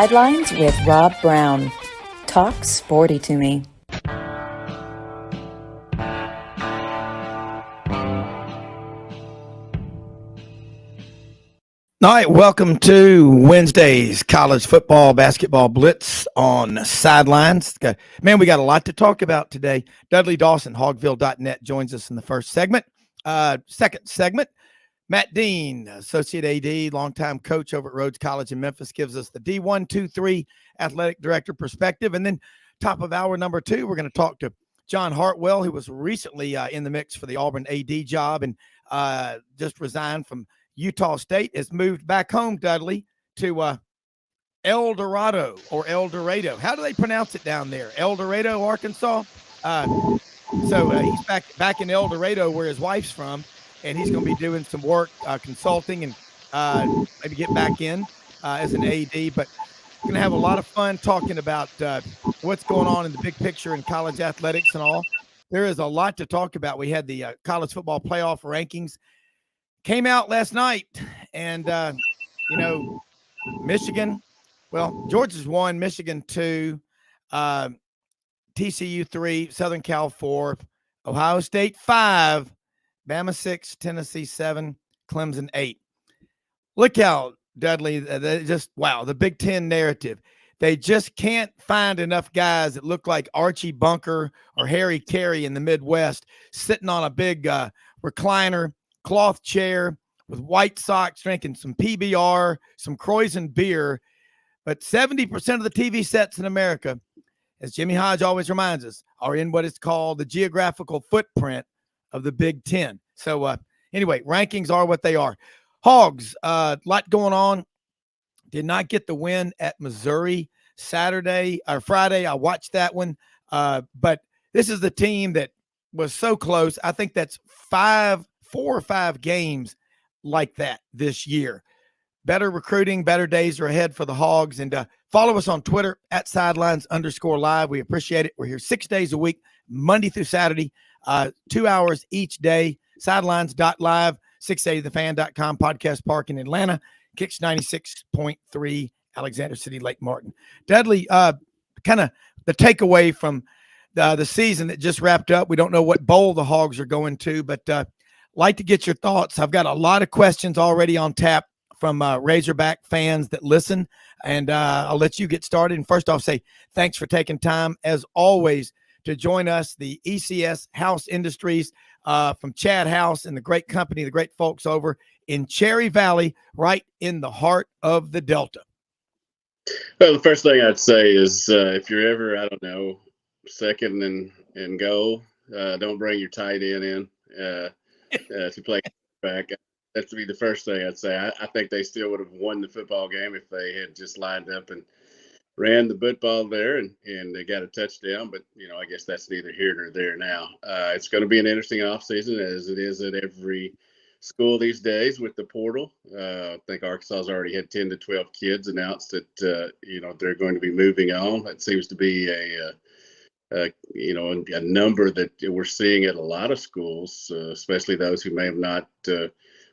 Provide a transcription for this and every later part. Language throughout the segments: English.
Sidelines with Rob Browne. Talk sporty to me. All right, welcome to Wednesday's college football basketball blitz on Sidelines. Man, we got a lot to talk about today. Dudley Dawson, hogville.net, joins us in the first segment. Second segment, Matt Dean, Associate AD, longtime coach over at Rhodes College in Memphis, gives us the D1, 2, 3 athletic director perspective. And then top of hour number 2, we're going to talk to John Hartwell, who was recently in the mix for the Auburn AD job and just resigned from Utah State, has moved back home, Dudley, to El Dorado or El Dorado. How do they pronounce it down there? El Dorado, Arkansas. So he's back in El Dorado, where his wife's from, and he's going to be doing some work, consulting, and maybe get back in as an AD. But going to have a lot of fun talking about what's going on in the big picture in college athletics and all. There is a lot to talk about. We had the college football playoff rankings came out last night, and Michigan, well, Georgia's 1, Michigan 2, TCU 3, Southern Cal 4, Ohio State 5, Bama 6, Tennessee 7, Clemson 8. Look out, Dudley, the Big Ten narrative. They just can't find enough guys that look like Archie Bunker or Harry Carey in the Midwest sitting on a big recliner cloth chair with white socks, drinking some PBR, some Croisen beer. But 70% of the TV sets in America, as Jimmy Hodge always reminds us, are in what is called the geographical footprint of the Big Ten. So anyway, rankings are what they are. HAWGs, a lot going on. Did not get the win at Missouri Friday. I watched that one. But this is the team that was so close. I think that's 4 or 5 games like that this year. Better recruiting, better days are ahead for the HAWGs. And follow us on Twitter at @sidelines_live. We appreciate it. We're here 6 days a week, Monday through Saturday, 2 hours each day. Sidelines.live, 680thefan.com, Podcast Park in Atlanta, Kicks 96.3, Alexander City, Lake Martin. Dudley, kind of the takeaway from the season that just wrapped up. We don't know what bowl the HAWGs are going to, but like to get your thoughts. I've got a lot of questions already on tap from Razorback fans that listen, and I'll let you get started. And first off, say thanks for taking time, as always, to join us, the ECS House Industries from Chad House and the great company, the great folks over in Cherry Valley, right in the heart of the Delta. Well, the first thing I'd say is if you're ever, I don't know, second and goal, don't bring your tight end in to play back. That would be the first thing I'd say. I think they still would have won the football game if they had just lined up and ran the football there and they got a touchdown. But, I guess that's neither here nor there now. It's going to be an interesting offseason, as it is at every school these days with the portal. I think Arkansas has already had 10 to 12 kids announced that, they're going to be moving on. That seems to be a number that we're seeing at a lot of schools, especially those who may have not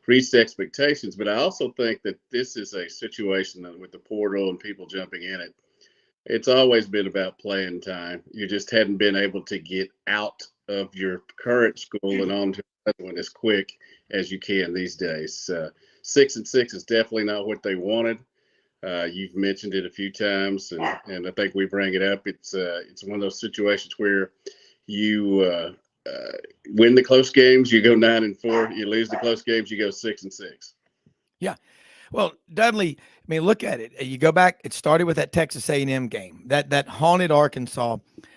reached expectations. But I also think that this is a situation that with the portal and people jumping in it, it's always been about playing time. You just hadn't been able to get out of your current school and on to another one as quick as you can these days. 6-6 is definitely not what they wanted. You've mentioned it a few times, and I think we bring it up. It's one of those situations where you win the close games, you go 9-4. You lose the close games, you go 6-6. Yeah. Well, Dudley, I mean, look at it. You go back, it started with that Texas A&M game, that haunted Arkansas,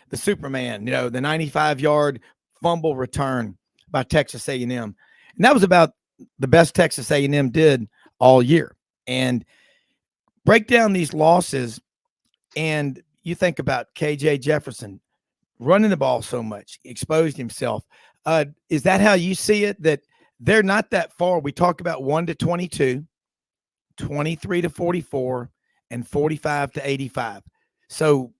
the Superman, the 95-yard fumble return by Texas A&M. And that was about the best Texas A&M did all year. And break down these losses, and you think about KJ Jefferson running the ball so much, exposed himself. Is that how you see it, that they're not that far? We talk about 1-22, 23-44, and 45-85. So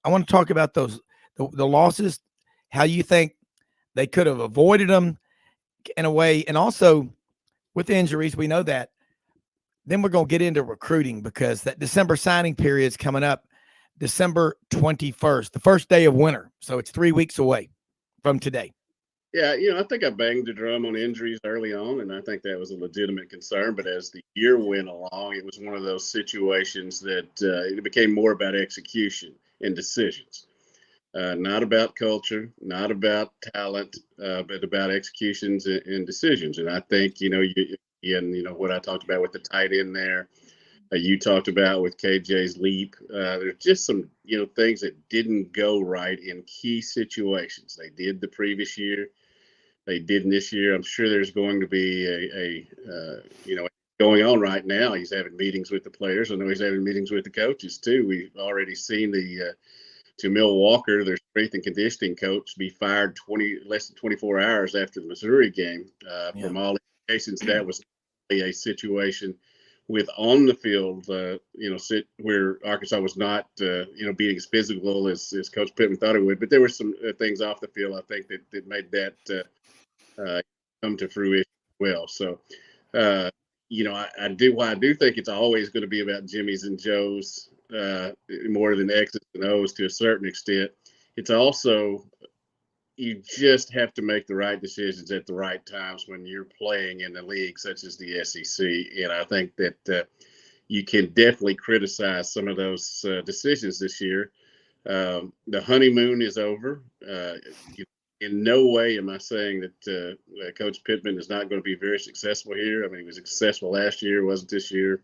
I want to talk about those, the losses, how you think they could have avoided them in a way. And also with injuries, we know that. then we're going to get into recruiting, because that December signing period is coming up December 21st, the first day of winter. So it's 3 weeks away from today. Yeah, I think I banged the drum on injuries early on, and I think that was a legitimate concern. But as the year went along, it was one of those situations that it became more about execution and decisions. Not about culture, not about talent, but about executions and decisions. And I think, what I talked about with the tight end there, you talked about with KJ's leap. There's just some, things that didn't go right in key situations. They did the previous year. They didn't this year. I'm sure there's going to be going on right now. He's having meetings with the players. I know he's having meetings with the coaches too. We've already seen the Jamil Walker, their strength and conditioning coach, be fired less than 24 hours after the Missouri game. From all indications, that was a situation with on the field, where Arkansas was not, being as physical as Coach Pittman thought it would. But there were some things off the field, I think, that made that come to fruition as well. So, I do think it's always going to be about Jimmy's and Joe's more than X's and O's to a certain extent. It's also, you just have to make the right decisions at the right times when you're playing in a league such as the SEC. And I think that you can definitely criticize some of those decisions this year. The honeymoon is over. In no way am I saying that Coach Pittman is not going to be very successful here. I mean, he was successful last year, wasn't this year.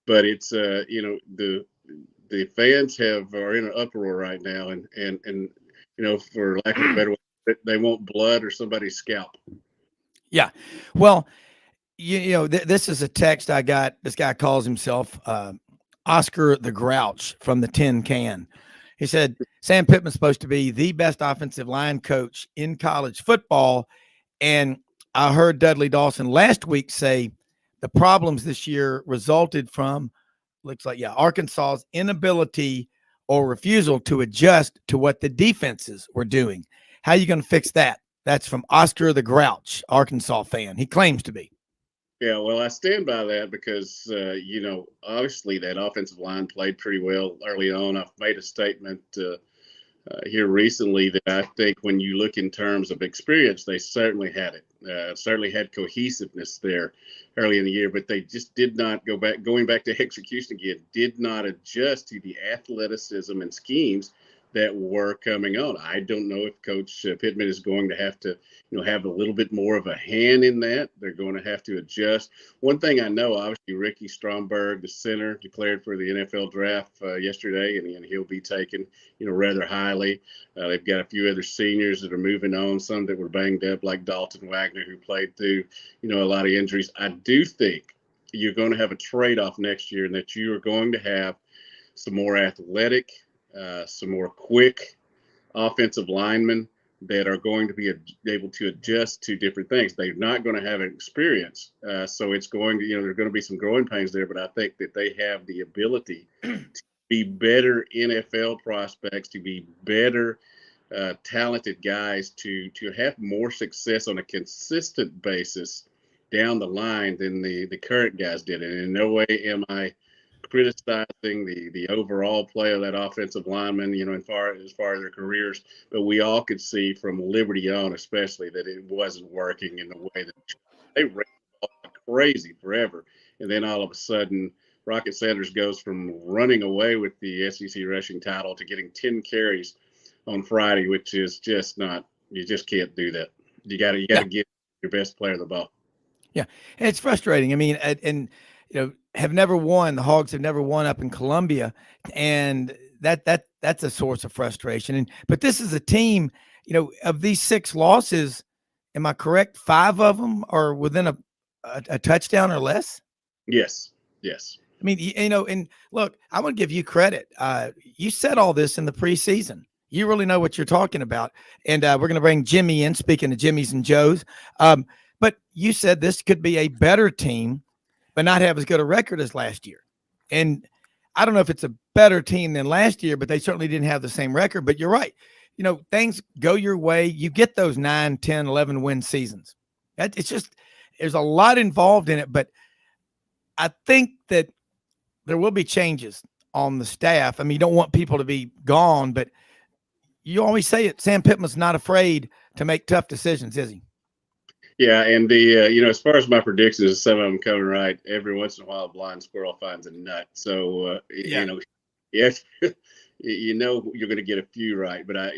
But it's, the fans are in an uproar right now. And for lack of a better word, they want blood or somebody's scalp. Yeah. Well, this is a text I got. This guy calls himself Oscar the Grouch from the Tin Can. He said, Sam Pittman's supposed to be the best offensive line coach in college football. And I heard Dudley Dawson last week say the problems this year resulted from, Arkansas's inability or refusal to adjust to what the defenses were doing. How are you going to fix that? That's from Oscar the Grouch, Arkansas fan. He claims to be. Yeah, well, I stand by that because, obviously that offensive line played pretty well early on. I've made a statement here recently that I think when you look in terms of experience, they certainly had it. Certainly had cohesiveness there early in the year, but they just did not going back to execution again, did not adjust to the athleticism and schemes that were coming on. I don't know if Coach Pittman is going to have to, have a little bit more of a hand in that. They're going to have to adjust. One thing I know, obviously, Ricky Stromberg, the center, declared for the NFL draft yesterday, and he'll be taken, rather highly. They've got a few other seniors that are moving on, some that were banged up, like Dalton Wagner, who played through, a lot of injuries. I do think you're going to have a trade-off next year, and that you are going to have some more athletic, some more quick offensive linemen that are going to be able to adjust to different things. They're not going to have experience. So it's going to, there are going to be some growing pains there, but I think that they have the ability to be better NFL prospects, to be better talented guys, to have more success on a consistent basis down the line than the current guys did. And in no way am I criticizing the overall play of that offensive lineman, as far as their careers, but we all could see from Liberty on, especially, that it wasn't working in the way that they ran the ball like crazy forever. And then all of a sudden, Rocket Sanders goes from running away with the SEC rushing title to getting 10 carries on Friday, which is just not, you just can't do that. You got to give your best player the ball. Yeah. And it's frustrating. I mean, and have never won. The Hogs have never won up in Columbia, and that's a source of frustration. But this is a team, of these 6 losses, am I correct? 5 of them are within a touchdown or less. Yes. I mean, and look, I want to give you credit. You said all this in the preseason. You really know what you're talking about. And we're going to bring Jimmy in, speaking of Jimmy's and Joe's. But you said this could be a better team, but not have as good a record as last year. And I don't know if it's a better team than last year, but they certainly didn't have the same record. But you're right. Things go your way. You get those 9, 10, 11 win seasons. It's just, there's a lot involved in it. But I think that there will be changes on the staff. I mean, you don't want people to be gone, but you always say it. Sam Pittman's not afraid to make tough decisions, is he? Yeah, and the as far as my predictions, some of them coming right. Every once in a while, a blind squirrel finds a nut. So Yeah. yes, you're going to get a few right. But I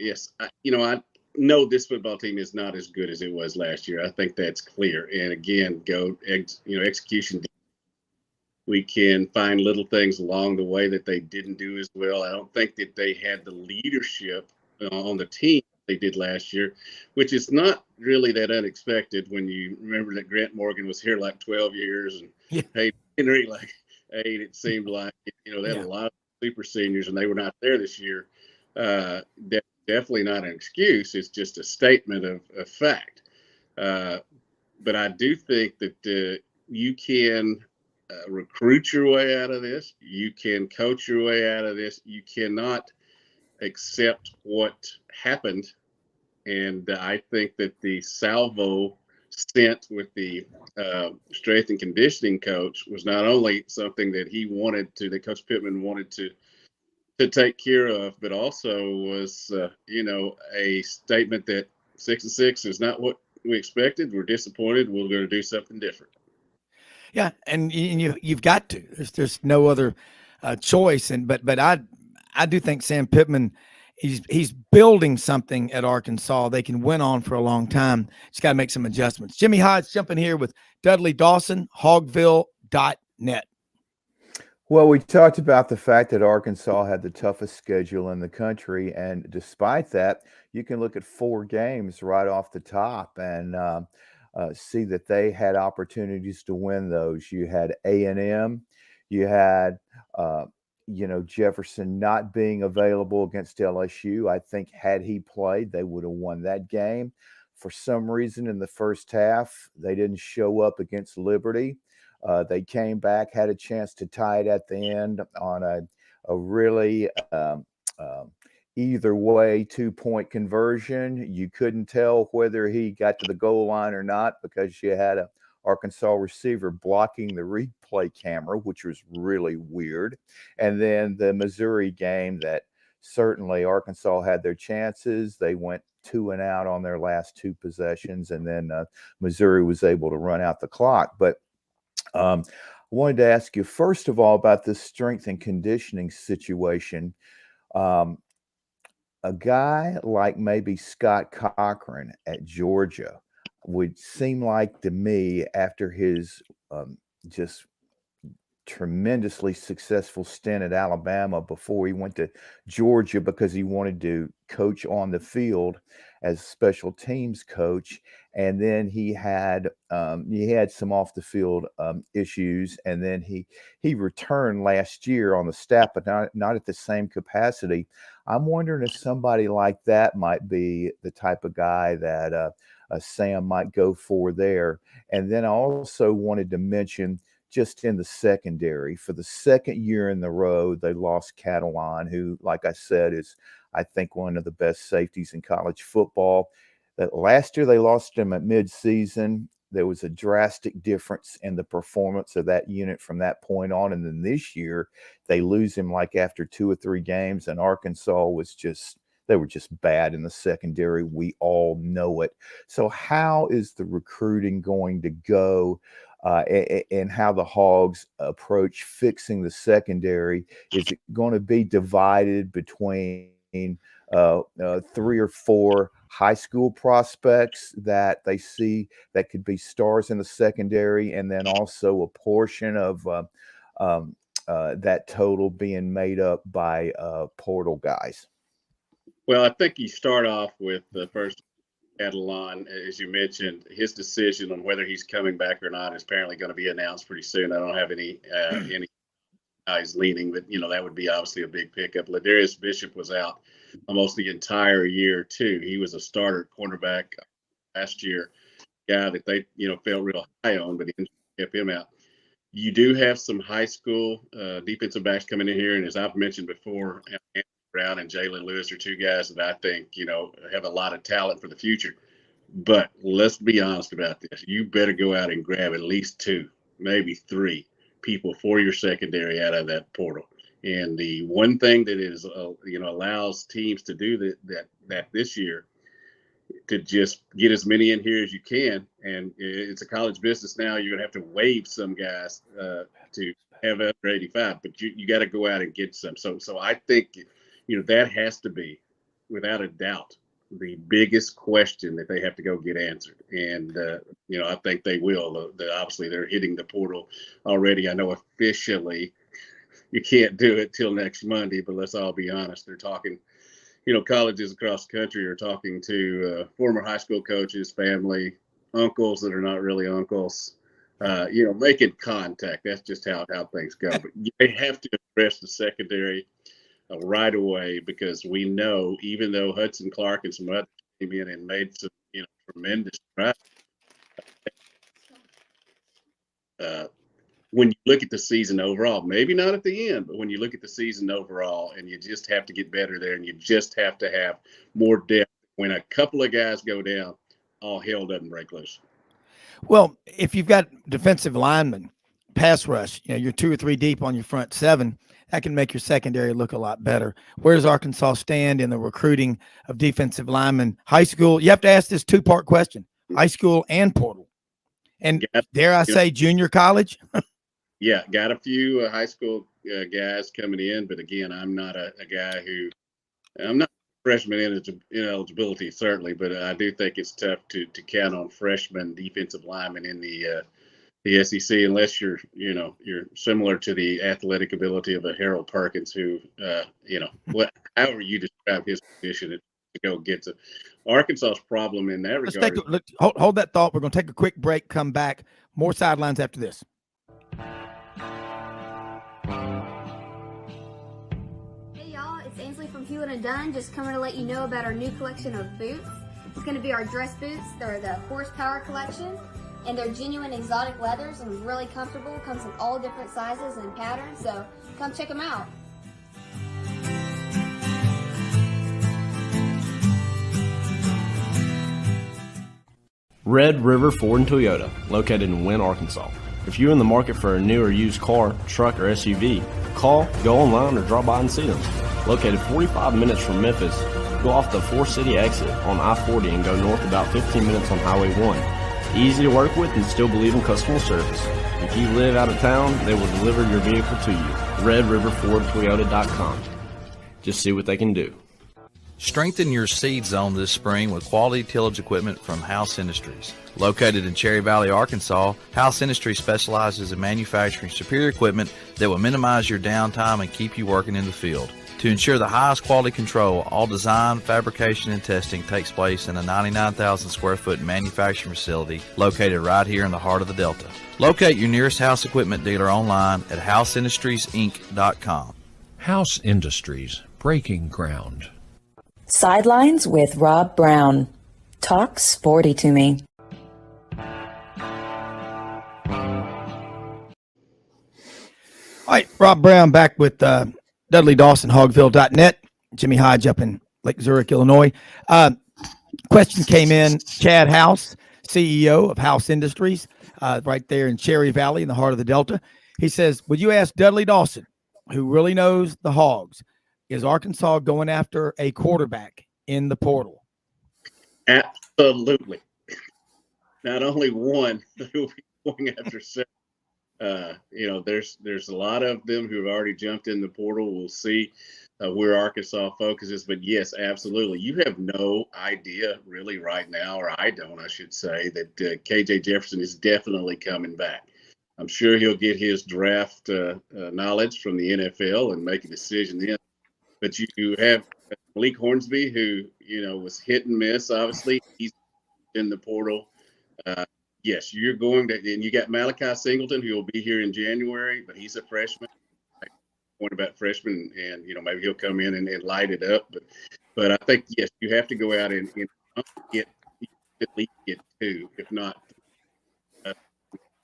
know this football team is not as good as it was last year. I think that's clear. And again, execution. We can find little things along the way that they didn't do as well. I don't think that they had the leadership on the team they did last year, which is not really that unexpected when you remember that Grant Morgan was here like 12 years and Hayden Henry like 8. It seemed like, they had a lot of super seniors and they were not there this year. Definitely not an excuse. It's just a statement of fact. But I do think that you can recruit your way out of this. You can coach your way out of this. You cannot accept what happened. And I think that the salvo sent with the strength and conditioning coach was not only something that that Coach Pittman wanted to take care of, but also was, a statement that 6-6 is not what we expected. We're disappointed. We're going to do something different. Yeah, and you've got to. There's no other choice. But I do think Sam Pittman, he's building something at Arkansas they can win on for a long time. Just got to make some adjustments. Jimmy Hodge jumping here with Dudley Dawson, hogville.net. Well, we talked about the fact that Arkansas had the toughest schedule in the country, and despite that, you can look at 4 games right off the top and see that they had opportunities to win those. You had A&M, you had Jefferson not being available against LSU. I think had he played, they would have won that game. For some reason, in the first half, they didn't show up against Liberty. They came back, had a chance to tie it at the end on a really either way 2-point conversion. You couldn't tell whether he got to the goal line or not because you had a Arkansas receiver blocking the replay camera, which was really weird. And then the Missouri game that certainly Arkansas had their chances. They went 2 and out on their last 2 possessions, and then Missouri was able to run out the clock. But I wanted to ask you, first of all, about this strength and conditioning situation. A guy like maybe Scott Cochran at Georgia would seem like to me, after his just tremendously successful stint at Alabama before he went to Georgia because he wanted to coach on the field as special teams coach, and then he had some off the field issues, and then he returned last year on the staff, but not at the same capacity. I'm wondering if somebody like that might be the type of guy that Sam might go for there. And then I also wanted to mention, just in the secondary, for the second year in a row, they lost Catalan, who, like I said, is, I think, one of the best safeties in college football. That last year they lost him at midseason. There was a drastic difference in the performance of that unit from that point on. And then this year they lose him like after 2 or 3 games, and Arkansas they were just bad in the secondary. We all know it. So how is the recruiting going to go? And how the Hogs approach fixing the secondary? Is it going to be divided between 3 or 4 high school prospects that they see that could be stars in the secondary, and then also a portion of that total being made up by portal guys? Well, I think you start off with the first Catalan, as you mentioned. His decision on whether he's coming back or not is apparently going to be announced pretty soon. I don't have any eyes leaning, but that would be obviously a big pickup. Ladarius Bishop was out almost the entire year too. He was a starter cornerback last year, guy that they felt real high on, but he kept him out. You do have some high school defensive backs coming in here, and as I've mentioned before, Browne and Jalen Lewis are 2 guys that I think, have a lot of talent for the future. But let's be honest about this. You better go out and grab at least 2, maybe 3 people for your secondary out of that portal. And the one thing that is, allows teams to do that this year, to just get as many in here as you can. And it's a college business now. You're going to have to waive some guys to have under 85, but you got to go out and get some. So I think, that has to be, without a doubt, the biggest question that they have to go get answered. And, I think they will. Obviously, they're hitting the portal already. I know officially you can't do it till next Monday, but let's all be honest. They're talking, colleges across the country are talking to former high school coaches, family, uncles that are not really uncles, making contact. That's just how things go. But they have to address the secondary right away, because we know, even though Hudson Clark and some others came in and made some, tremendous strides, when you look at the season overall, maybe not at the end, but when you look at the season overall, and you just have to get better there, and you just have to have more depth. When a couple of guys go down, all hell doesn't break loose. Well, if you've got defensive linemen, pass rush, you're 2 or 3 deep on your front 7, that can make your secondary look a lot better. Where does Arkansas stand in the recruiting of defensive linemen? High school, you have to ask this 2-part question: high school and portal. And dare I say junior college? Yeah, got a few high school guys coming in, but again, I'm not a guy I'm not freshman ineligibility, certainly, but I do think it's tough to count on freshman defensive linemen in the SEC, unless you're similar to the athletic ability of a Harold Perkins, who, however you describe his position, to go get to. Arkansas's problem in that regard. Hold that thought. We're going to take a quick break, come back. More sidelines after this. Hey y'all, it's Ainsley from Hewlett & Dunn, just coming to let you know about our new collection of boots. It's going to be our dress boots. They're the Horsepower collection, and they're genuine exotic leathers and really comfortable. Comes in all different sizes and patterns, so come check them out. Red River Ford and Toyota, located in Wynne, Arkansas. If you're in the market for a new or used car, truck, or SUV, call, go online, or drop by and see them. Located 45 minutes from Memphis, go off the 4-city exit on I-40 and go north about 15 minutes on Highway 1. Easy to work with and still believe in customer service. If you live out of town, they will deliver your vehicle to you. RedRiverFordToyota.com. Just see what they can do. Strengthen your seed zone this spring with quality tillage equipment from House Industries. Located in Cherry Valley, Arkansas, House Industries specializes in manufacturing superior equipment that will minimize your downtime and keep you working in the field. To ensure the highest quality control, all design, fabrication, and testing takes place in a 99,000 square foot manufacturing facility located right here in the heart of the Delta. Locate your nearest House equipment dealer online at houseindustriesinc.com. House Industries, breaking ground. Sidelines with Rob Browne. Talk sporty to me. All right, Rob Browne back with Dudley Dawson, hogville.net. Jimmy Hodge up in Lake Zurich, Illinois. Question came in. Chad House, CEO of House Industries, right there in Cherry Valley in the heart of the Delta. He says, would you ask Dudley Dawson, who really knows the Hogs, is Arkansas going after a quarterback in the portal? Absolutely. Not only one, but we'll be going after several. There's a lot of them who have already jumped in the portal. We'll see where Arkansas focuses. But yes, absolutely. You have no idea really right now, or I should say, that KJ Jefferson is definitely coming back. I'm sure he'll get his draft knowledge from the NFL and make a decision then. But you have Malik Hornsby, who, was hit and miss, obviously. He's in the portal. Yes, you're going to – and you got Malachi Singleton, who will be here in January, but he's a freshman. Point about freshman, and, maybe he'll come in and light it up. But I think, yes, you have to go out and get at least get 2, if not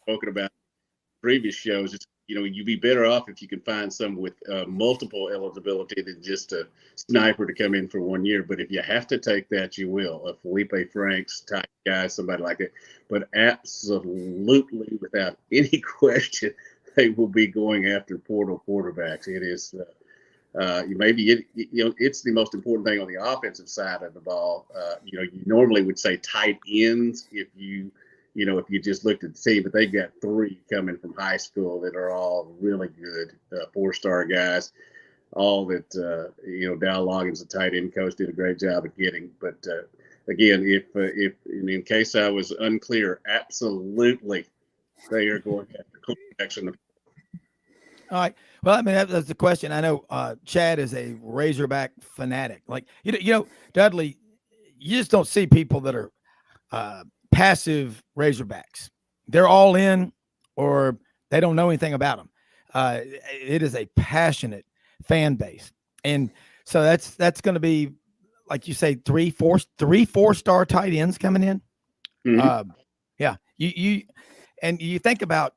spoken about previous shows. It's, you'd be better off if you can find some with multiple eligibility than just a sniper to come in for 1 year. But if you have to take that, you will. A Felipe Franks type guy, somebody like that. But absolutely, without any question, they will be going after portal quarterbacks. It is it's the most important thing on the offensive side of the ball. You normally would say tight ends if you just looked at the team, but they've got 3 coming from high school that are all really good 4-star guys. All that Dow Loggins, the tight end coach, did a great job of getting. But again, if in case I was unclear, absolutely they are going after quarterbacks in the. All right. Well, I mean, that's the question. I know Chad is a Razorback fanatic. Like, Dudley, you just don't see people that are passive Razorbacks. They're all in, or they don't know anything about them. It is a passionate fan base. And so that's going to be, like you say, 3 4-star tight ends coming in. Mm-hmm. Yeah. You think about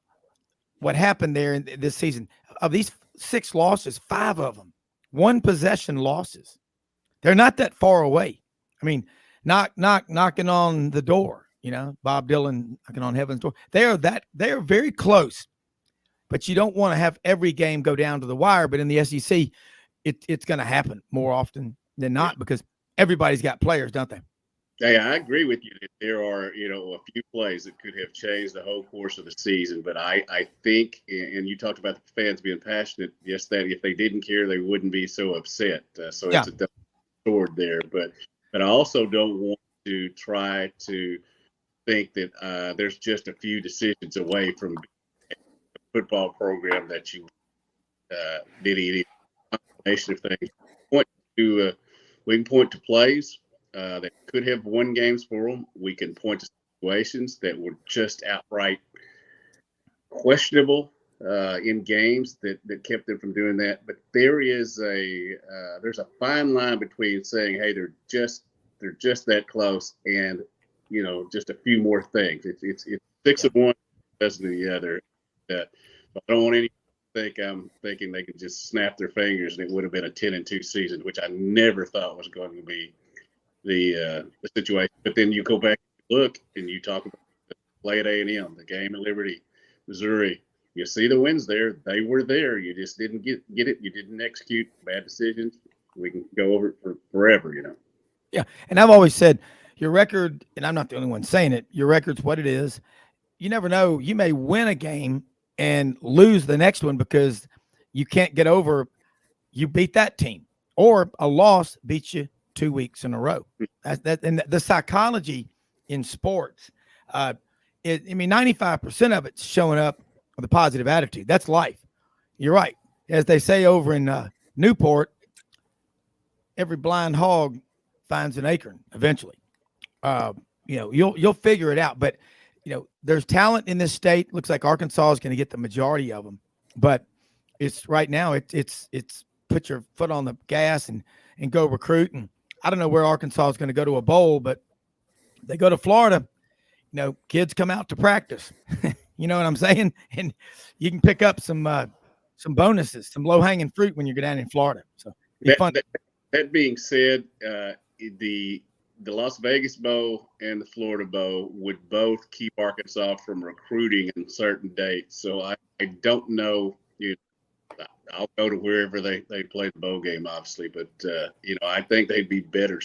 what happened there in this season. Of these 6 losses, 5 of them, 1 possession losses. They're not that far away. I mean, knocking on the door, Bob Dylan knocking on heaven's door. They are very close, but you don't want to have every game go down to the wire. But in the SEC, it's going to happen more often than not because everybody's got players, don't they? Yeah, I agree with you that there are, a few plays that could have changed the whole course of the season. But I think, and you talked about the fans being passionate. Yes, that if they didn't care, they wouldn't be so upset. It's a double sword there. But I also don't want to try to think that there's just a few decisions away from a football program that you did any combination of things. We can point to plays that could have won games for them. We can point to situations that were just outright questionable in games that kept them from doing that. But there's a fine line between saying, hey, they're just that close, and just a few more things. It's 6 of one, dozen of the other. I don't want any. I'm thinking they can just snap their fingers and it would have been a 10-2 season, which I never thought was going to be the situation. But then you go back and look and you talk about the play at A&M, the game at Liberty, Missouri. You see the wins there. They were there. You just didn't get it. You didn't execute. Bad decisions. We can go over it for forever, Yeah, and I've always said your record, and I'm not the only one saying it, your record's what it is. You never know. You may win a game and lose the next one because you can't get over you beat that team, or a loss beats you 2 weeks in a row. And the psychology in sports, 95% of it's showing up with a positive attitude. That's life. You're right. As they say over in Newport, every blind hog finds an acorn eventually. You'll figure it out. But there's talent in this state. Looks like Arkansas is going to get the majority of them. But it's right now. It's put your foot on the gas and go recruit. And I don't know where Arkansas is going to go to a bowl, but they go to Florida. Kids come out to practice. You know what I'm saying? And you can pick up some bonuses, some low hanging fruit when you go down in Florida. So it's fun. That being said, the Las Vegas Bowl and the Florida Bowl would both keep Arkansas from recruiting in certain dates. So I don't know. I'll go to wherever they play the bowl game, obviously. But, I think they'd be better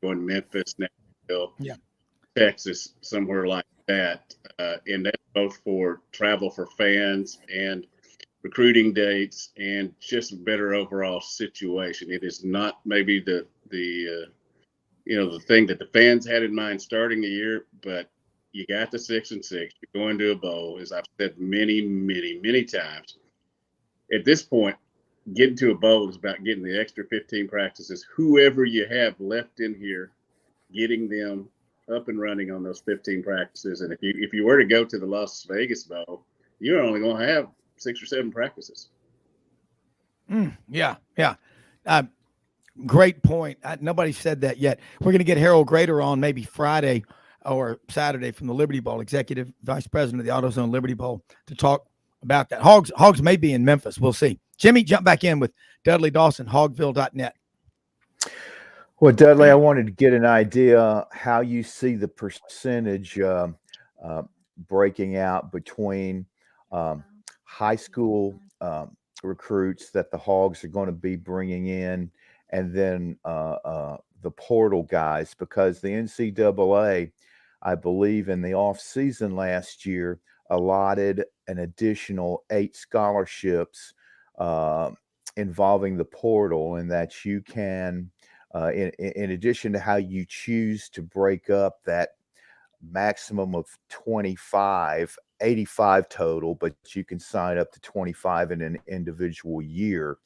going to Memphis, Nashville, Texas, somewhere like that. And that's both for travel for fans and recruiting dates and just a better overall situation. It is not maybe the thing that the fans had in mind starting the year, but you got the 6-6. You're going to a bowl, as I've said many, many, many times. At this point, getting to a bowl is about getting the extra 15 practices. Whoever you have left in here, getting them up and running on those 15 practices. And if you were to go to the Las Vegas Bowl, you're only going to have 6 or 7 practices. Yeah. Great point. Nobody said that yet. We're going to get Harold Grader on maybe Friday or Saturday from the Liberty Bowl, Executive Vice President of the AutoZone Liberty Bowl, to talk about that. Hogs may be in Memphis. We'll see. Jimmy, jump back in with Dudley Dawson, hogville.net. Well, Dudley, I wanted to get an idea how you see the percentage breaking out between high school recruits that the Hogs are going to be bringing in, and then the portal guys, because the NCAA, I believe in the off season last year, allotted an additional 8 scholarships involving the portal, and that you can, in addition to how you choose to break up that maximum of 25, 85 total, but you can sign up to 25 in an individual year.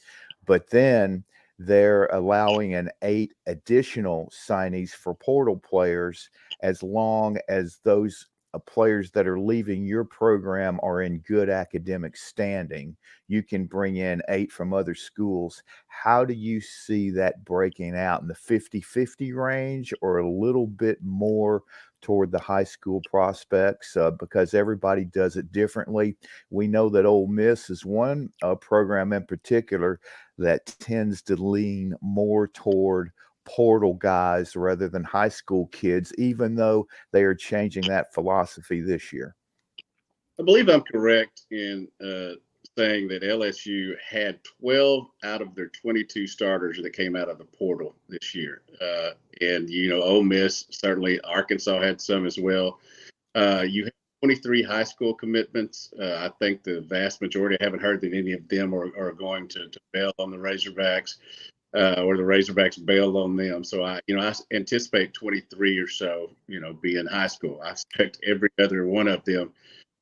But then they're allowing an 8 additional signees for portal players, as long as those players that are leaving your program are in good academic standing. You can bring in 8 from other schools. How do you see that breaking out, in the 50-50 range, or a little bit more toward the high school prospects? Because everybody does it differently. We know that Ole Miss is one program in particular that tends to lean more toward portal guys rather than high school kids, even though they are changing that philosophy this year. I believe I'm correct in saying that LSU had 12 out of their 22 starters that came out of the portal this year. And, Ole Miss, certainly Arkansas had some as well. You have 23 high school commitments. I think the vast majority, I haven't heard that any of them are going to bail on the Razorbacks. Or the Razorbacks bailed on them. So I anticipate 23 or so, be in high school. I expect every other one of them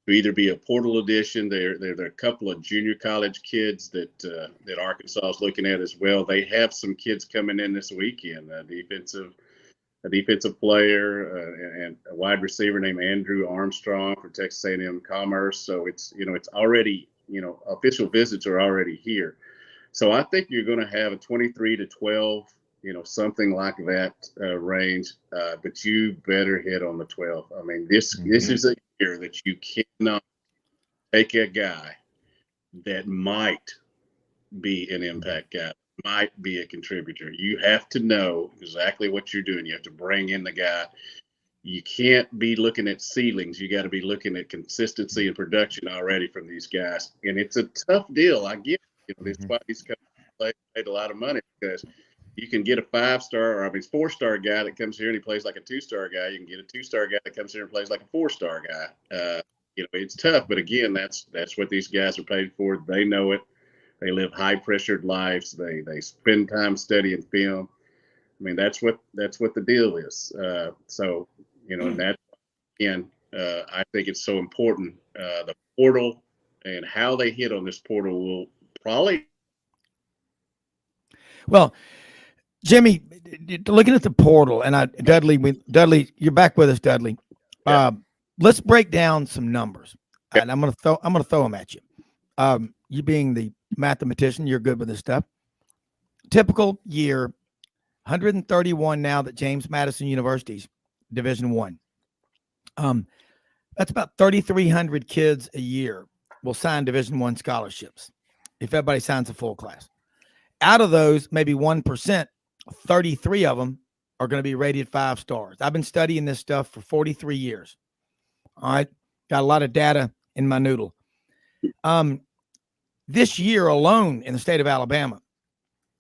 to either be a portal addition. There are a couple of junior college kids that Arkansas is looking at as well. They have some kids coming in this weekend. A defensive player and a wide receiver named Andrew Armstrong for Texas A&M Commerce. So it's already, official visits are already here. So I think you're going to have a 23 to 12, something like that range. But you better hit on the 12. I mean, this is a year that you cannot take a guy that might be an impact guy, might be a contributor. You have to know exactly what you're doing. You have to bring in the guy. You can't be looking at ceilings. You got to be looking at consistency and production already from these guys. And it's a tough deal. I get it. That's why these companies paid a lot of money, because you can get a 5-star, or 4-star guy that comes here and he plays like a 2-star guy. You can get a 2-star guy that comes here and plays like a 4-star guy. It's tough, but again, that's what these guys are paid for. They know it. They live high-pressured lives. They spend time studying film. I mean, that's what the deal is. And that, again, I think it's so important. The portal and how they hit on this portal will probably. Well, Jimmy, looking at the portal, and Dudley, you're back with us, Dudley. Yeah. Let's break down some numbers, and I'm gonna throw them at you. You being the mathematician, you're good with this stuff. Typical year, 131 now that James Madison University's Division I. That's about 3,300 kids a year will sign Division I scholarships if everybody signs a full class. Out of those, maybe 1%, 33 of them are going to be rated 5 stars. I've been studying this stuff for 43 years. All right. Got a lot of data in my noodle. This year alone in the state of Alabama,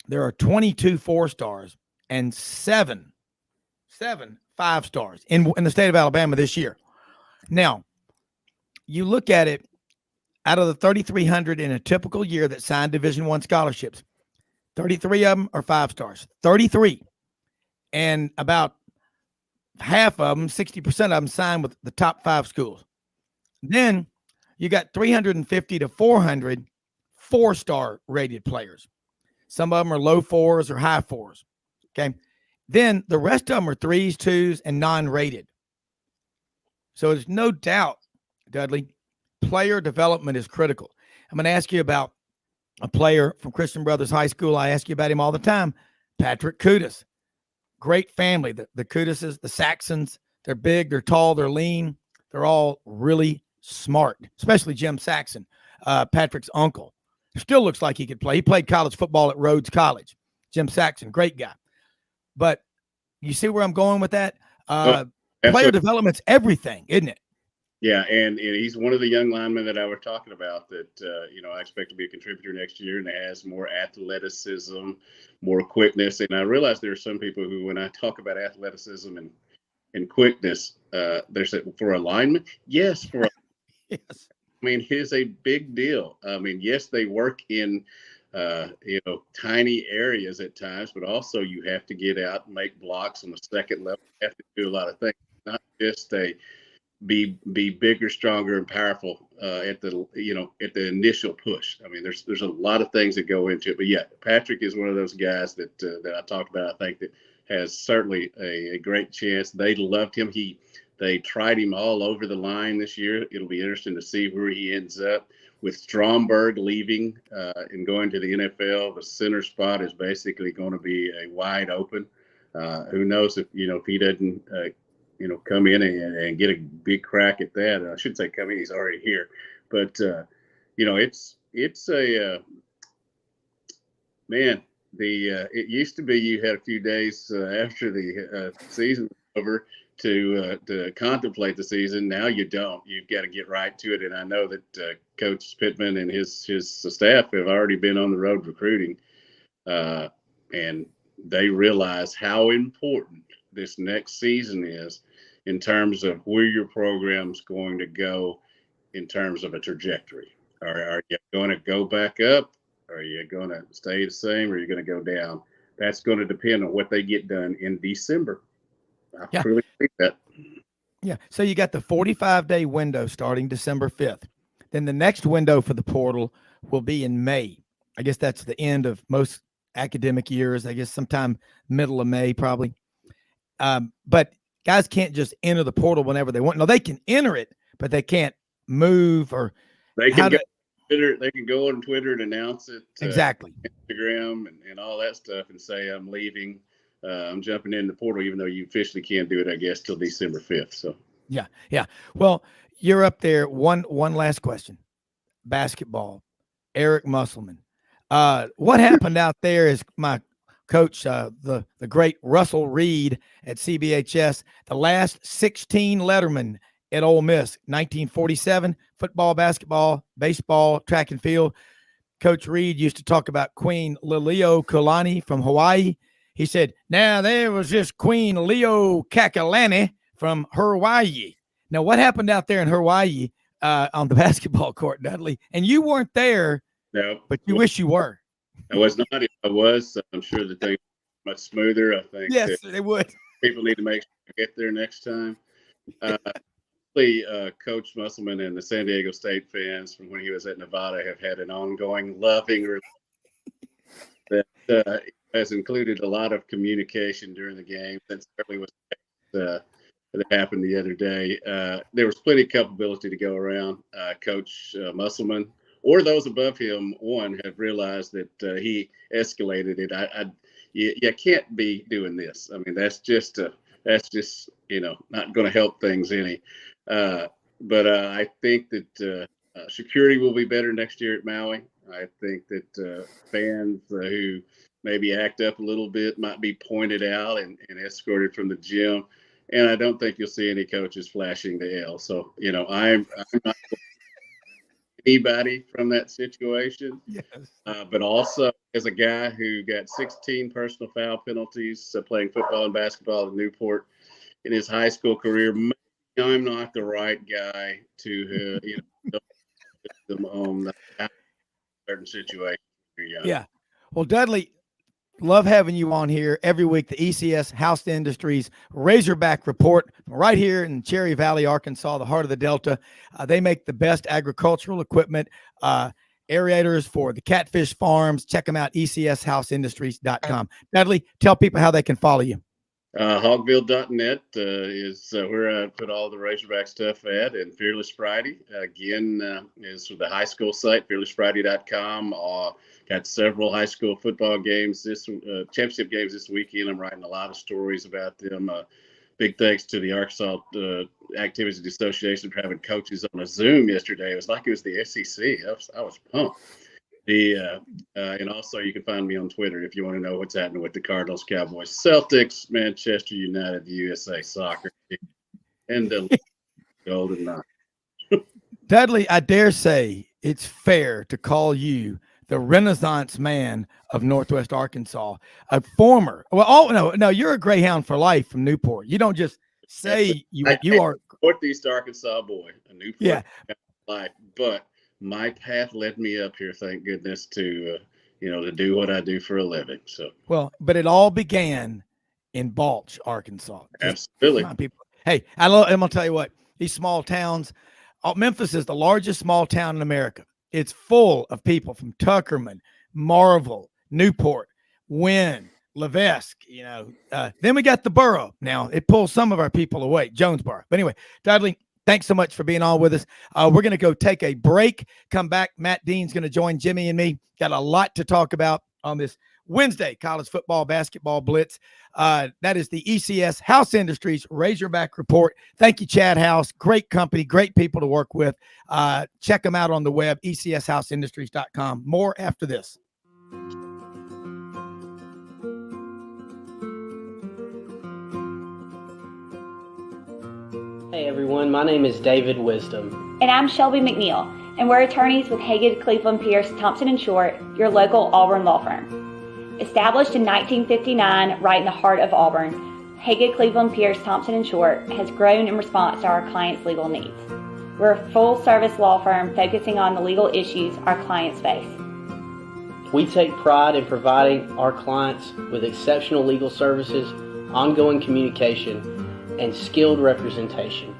there are 22 4 stars and 7 5 stars in the state of Alabama this year. Now, you look at it, out of the 3,300 in a typical year that signed Division I scholarships, 33 of them are 5 stars, 33. And about half of them, 60% of them, signed with the top 5 schools. Then you got 350 to 400 4-star rated players. Some of them are low 4s or high 4s. Okay. Then the rest of them are 3s, 2s, and non-rated. So there's no doubt, Dudley, player development is critical. I'm going to ask you about a player from Christian Brothers High School. I ask you about him all the time. Patrick Kudus. Great family. The Kuduses, the Saxons, they're big, they're tall, they're lean. They're all really smart, especially Jim Saxon, Patrick's uncle. Still looks like he could play. He played college football at Rhodes College. Jim Saxon, great guy. But you see where I'm going with that? Player development's everything, isn't it? Yeah, and he's one of the young linemen that I was talking about that, I expect to be a contributor next year and has more athleticism, more quickness. And I realize there are some people who, when I talk about athleticism and quickness, they say, for a lineman? Yes, Yes. I mean, it's a big deal. I mean, yes, they work in, tiny areas at times, but also you have to get out and make blocks on the second level. You have to do a lot of things, not just be bigger, stronger, and powerful at the initial push. I mean, there's a lot of things that go into it. But yeah, Patrick is one of those guys that I talked about. I think that has certainly a great chance. They loved him. They tried him all over the line this year. It'll be interesting to see where he ends up. With Stromberg leaving and going to the NFL, the center spot is basically going to be a wide open. Who knows if he doesn't come in and get a big crack at that. I should say come in, he's already here. But, it's a man, it used to be you had a few days after the season was over to contemplate the season. Now you don't. You've got to get right to it. And I know that Coach Pittman and his staff have already been on the road recruiting, and they realize how important this next season is in terms of where your program's going to go in terms of a trajectory. Are you going to go back up? Are you going to stay the same? Or are you going to go down? That's going to depend on what they get done in December. I truly think that. Yeah. So you got the 45-day window starting December 5th. Then the next window for the portal will be in May. I guess that's the end of most academic years. I guess sometime middle of May, probably. But guys can't just enter the portal whenever they want. No, they can enter it, but they can't move or they can go Twitter. They can go on Twitter and announce it. Exactly. Instagram and all that stuff, and say I'm leaving. I'm jumping in the portal, even though you officially can't do it, I guess, till December 5th. So yeah. Well, you're up there. One last question. Basketball. Eric Musselman. What happened out there is my coach, the great Russell Reed at CBHS, the last 16 letterman at Ole Miss, 1947, football, basketball, baseball, track and field. Coach Reed used to talk about Queen Liliuokalani from Hawaii. He said, now there was just Queen Liliuokalani from Hawaii. Now, what happened out there in Hawaii on the basketball court, Dudley? And you weren't there, no, but you wish you were. I was not. If I was, I'm sure that they were much smoother. I think yes, they would. People need to make sure to get there next time. Coach Musselman and the San Diego State fans from when he was at Nevada have had an ongoing loving relationship that has included a lot of communication during the game. That certainly was that happened the other day. There was plenty of culpability to go around. Coach Musselman or those above him, have realized that he escalated it. You can't be doing this. I mean, that's just not going to help things any. But I think that security will be better next year at Maui. I think that fans who maybe act up a little bit might be pointed out and escorted from the gym. And I don't think you'll see any coaches flashing the L. So, I'm not anybody from that situation. Yes. But also as a guy who got 16 personal foul penalties playing football and basketball at Newport in his high school career, maybe I'm not the right guy to them on certain situations. Yeah. Well, Dudley, love having you on here every week. The ECS House Industries Razorback Report right here in Cherry Valley, Arkansas, the heart of the Delta. They make the best agricultural equipment, aerators for the catfish farms. Check them out, ECSHouseIndustries.com. Dudley, tell people how they can follow you. Hogville.net is where I put all the Razorback stuff at, and Fearless Friday again is the high school site, fearlessfriday.com. Got several high school football games championship games this weekend. I'm writing a lot of stories about them. Big thanks to the Arkansas Activities Association for having coaches on a Zoom yesterday. It was like it was the SEC. I was pumped. And also you can find me on Twitter if you want to know what's happening with the Cardinals, Cowboys, Celtics, Manchester United, USA Soccer, and the Golden Knights. Dudley, I dare say it's fair to call you the Renaissance man of Northwest Arkansas, a former. Well, no, you're a Greyhound for life from Newport. You don't just say you are. Northeast Arkansas boy, a Newport Yeah. life, but my path led me up here. Thank goodness to to do what I do for a living. So Well, but it all began in Balch, Arkansas. absolutely. Come on, people. Hey, I'm gonna tell you what. These small towns. Memphis is the largest small town in America. It's full of people from Tuckerman, Marvel, Newport, Wynn, Levesque, then we got the borough. Now it pulls some of our people away, Jonesboro. But anyway, Dudley, thanks so much for being on with us. We're going to go take a break, come back. Matt Dean's going to join Jimmy and me. Got a lot to talk about on this Wednesday college football, basketball blitz. That is the ECS House Industries Razorback Report. Thank you, Chad House. Great company, great people to work with. Check them out on the web, ecsHouseindustries.com. More after this. Hey everyone, my name is David Wisdom. And I'm Shelby McNeil, and we're attorneys with Haggard, Cleveland, Pierce, Thompson & Short, your local Auburn law firm. Established in 1959, right in the heart of Auburn, Haggard, Cleveland, Pierce, Thompson & Short has grown in response to our clients' legal needs. We're a full-service law firm focusing on the legal issues our clients face. We take pride in providing our clients with exceptional legal services, ongoing communication, and skilled representation.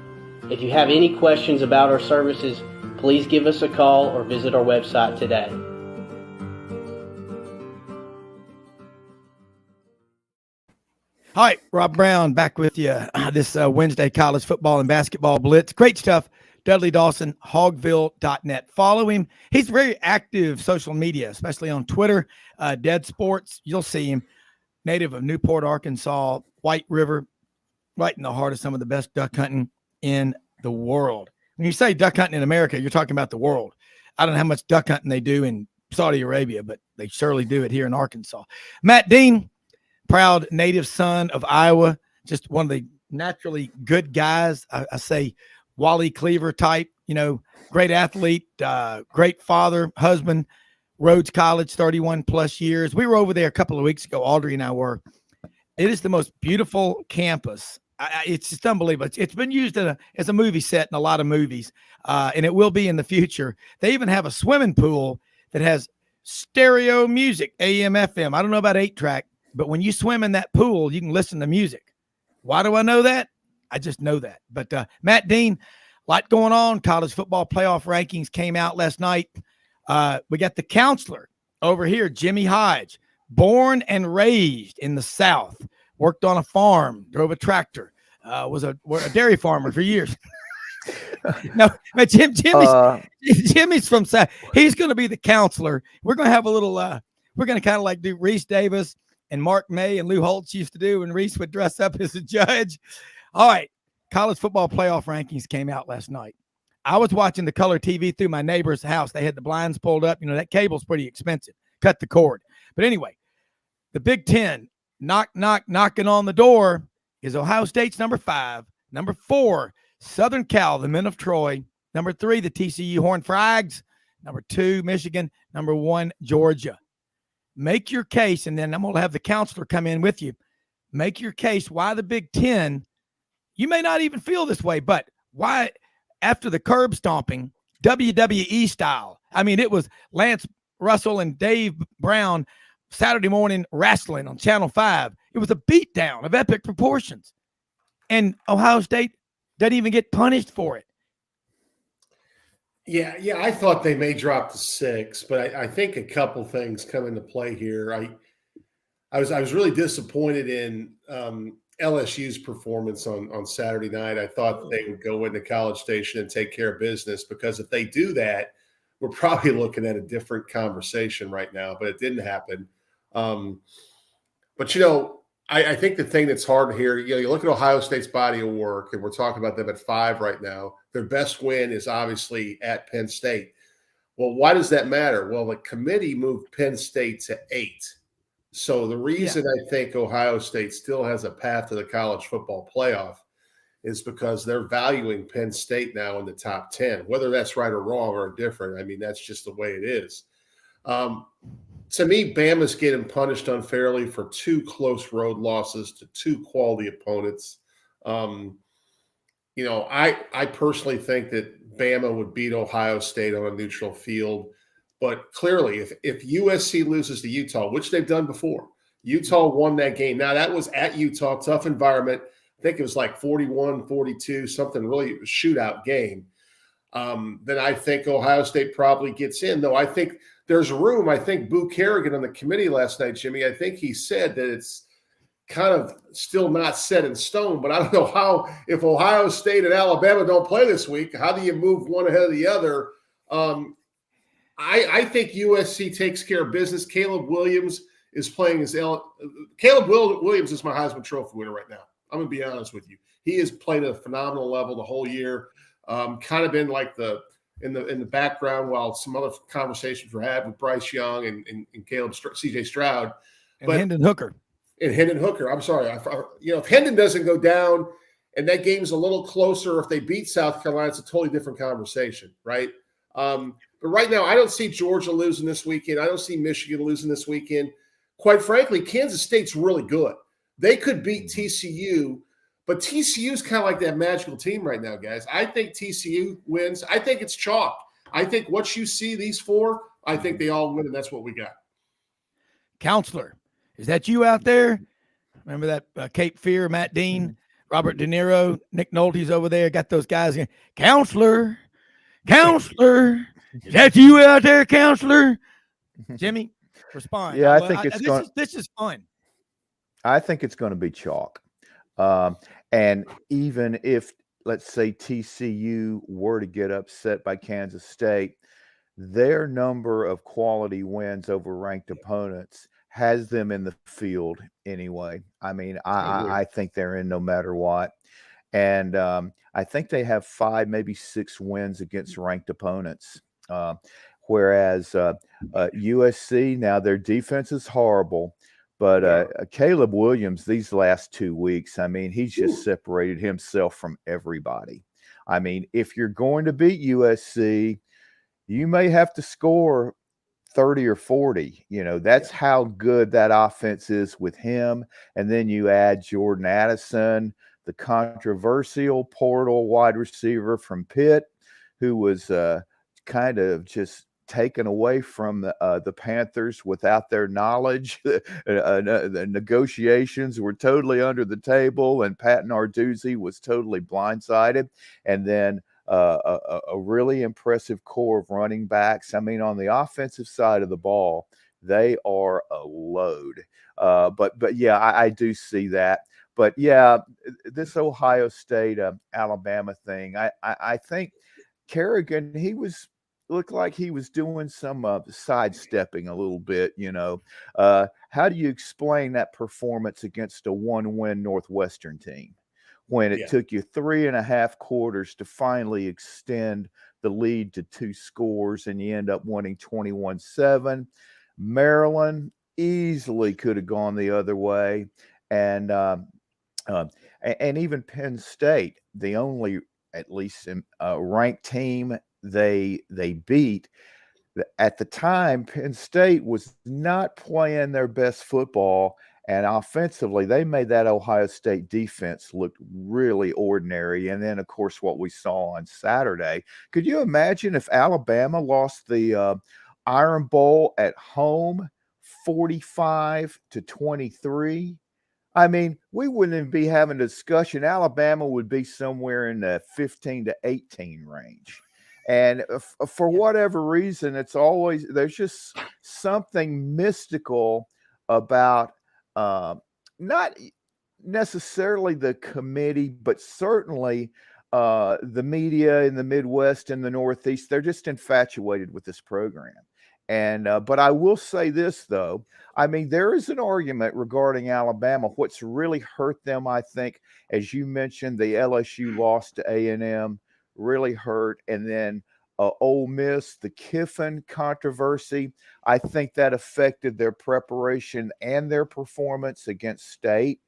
If you have any questions about our services, please give us a call or visit our website today. All right, Rob Browne back with you this Wednesday college football and basketball blitz. Great stuff. Dudley Dawson, hogville.net. Follow him. He's very active social media, especially on Twitter. Dead Sports, you'll see him. Native of Newport, Arkansas, White River, right in the heart of some of the best duck hunting in the world. When you say duck hunting in America, you're talking about the world. I don't know how much duck hunting they do in Saudi Arabia, but they surely do it here in Arkansas. Matt Dean, proud native son of Iowa, just one of the naturally good guys. I say Wally Cleaver type, great athlete, great father, husband, Rhodes College, 31 plus years. We were over there a couple of weeks ago. Audrey and I were. It is the most beautiful campus. It's just unbelievable. It's been used as a movie set in a lot of movies, and it will be in the future. They even have a swimming pool that has stereo music, AM, FM. I don't know about 8-track, but when you swim in that pool, you can listen to music. Why do I know that? I just know that. But Matt Dean, a lot going on. College football playoff rankings came out last night. We got the counselor over here, Jimmy Hodge, born and raised in the South, worked on a farm, drove a tractor, was a dairy farmer for years. No, but Jimmy's from South. He's going to be the counselor. We're going to have a little, we're going to kind of like do Reese Davis and Mark May and Lou Holtz used to do when Reese would dress up as a judge. All right. College football playoff rankings came out last night. I was watching the color TV through my neighbor's house. They had the blinds pulled up. That cable's pretty expensive. Cut the cord. But anyway, the Big Ten, knocking on the door is Ohio State's number 5. Number 4, Southern Cal, the men of Troy. Number 3, the TCU Horned Frogs. Number 2, Michigan. Number 1, Georgia. Make your case, and then I'm going to have the counselor come in with you. Make your case why the Big Ten. You may not even feel this way, but why after the curb stomping, WWE style? I mean, it was Lance Russell and Dave Browne Saturday morning wrestling on Channel 5. It was a beatdown of epic proportions. And Ohio State doesn't even get punished for it. Yeah, I thought they may drop to 6, but I think a couple things come into play here. I was really disappointed in LSU's performance on Saturday night. I thought they would go into College Station and take care of business, because if they do that, we're probably looking at a different conversation right now, but it didn't happen. But, I think the thing that's hard here, you look at Ohio State's body of work, and we're talking about them at 5 right now. Their best win is obviously at Penn State. Well, why does that matter? Well, the committee moved Penn State to 8. So the reason I think Ohio State still has a path to the college football playoff is because they're valuing Penn State now in the top 10. Whether that's right or wrong or different, I mean, that's just the way it is. To me, Bama's getting punished unfairly for 2 close road losses to 2 quality opponents. I personally think that Bama would beat Ohio State on a neutral field. But clearly, if USC loses to Utah, which they've done before, Utah won that game. Now, that was at Utah, tough environment. I think it was like 41-42, something really shootout game. Then I think Ohio State probably gets in, though I think there's room. I think Boo Kerrigan on the committee last night, Jimmy, I think he said that it's kind of still not set in stone, but I don't know how, if Ohio State and Alabama don't play this week, how do you move one ahead of the other? I think USC takes care of business. Caleb Williams is playing Caleb Williams is my Heisman Trophy winner right now. I'm going to be honest with you. He has played at a phenomenal level the whole year. Kind of been like in the background while some other conversations were had with Bryce Young and Caleb CJ Stroud. And Hendon Hooker. And Hendon Hooker. I'm sorry. If Hendon doesn't go down and that game's a little closer, if they beat South Carolina, it's a totally different conversation, right? But right now, I don't see Georgia losing this weekend. I don't see Michigan losing this weekend. Quite frankly, Kansas State's really good. They could beat TCU, but TCU's kind of like that magical team right now, guys. I think TCU wins. I think it's chalk. I think what you see, these 4, I think they all win, and that's what we got. Counselor, is that you out there? Remember that Cape Fear, Matt Dean, Robert De Niro, Nick Nolte's over there? Got those guys in. Counselor, is that you out there, Counselor? Jimmy, respond. Yeah, I think this is fun. I think it's going to be chalk. And even if, let's say, TCU were to get upset by Kansas State, their number of quality wins over ranked opponents has them in the field anyway. I mean, I think they're in no matter what. And I think they have 5, maybe 6 wins against ranked opponents. Whereas USC, now their defense is horrible. But Caleb Williams, these last 2 weeks, I mean, he's just separated himself from everybody. I mean, if you're going to beat USC, you may have to score 30 or 40. That's how good that offense is with him. And then you add Jordan Addison, the controversial portal wide receiver from Pitt, who was kind of just taken away from the Panthers without their knowledge. The negotiations were totally under the table, and Pat Narduzzi was totally blindsided. And then a really impressive core of running backs. I mean, on the offensive side of the ball, they are a load. But yeah, I do see that. But yeah, this Ohio State Alabama thing, I think Kerrigan, looked like he was doing some sidestepping a little bit. How do you explain that performance against a 1-win Northwestern team when it took you 3.5 quarters to finally extend the lead to 2 scores and you end up winning 21-7? Maryland easily could have gone the other way. And even Penn State, the only, at least ranked team they beat at the time, Penn State was not playing their best football, and offensively they made that Ohio State defense look really ordinary. And then of course what we saw on Saturday, could you imagine if Alabama lost the Iron Bowl at home 45-23? I mean, we wouldn't even be having a discussion. Alabama would be somewhere in the 15-18 range. And for whatever reason, there's just something mystical about not necessarily the committee, but certainly the media in the Midwest and the Northeast. They're just infatuated with this program. And but I will say this, though. I mean, there is an argument regarding Alabama. What's really hurt them, I think, as you mentioned, the LSU loss to A&M really hurt. And then Ole Miss, the Kiffin controversy, I think that affected their preparation and their performance against State.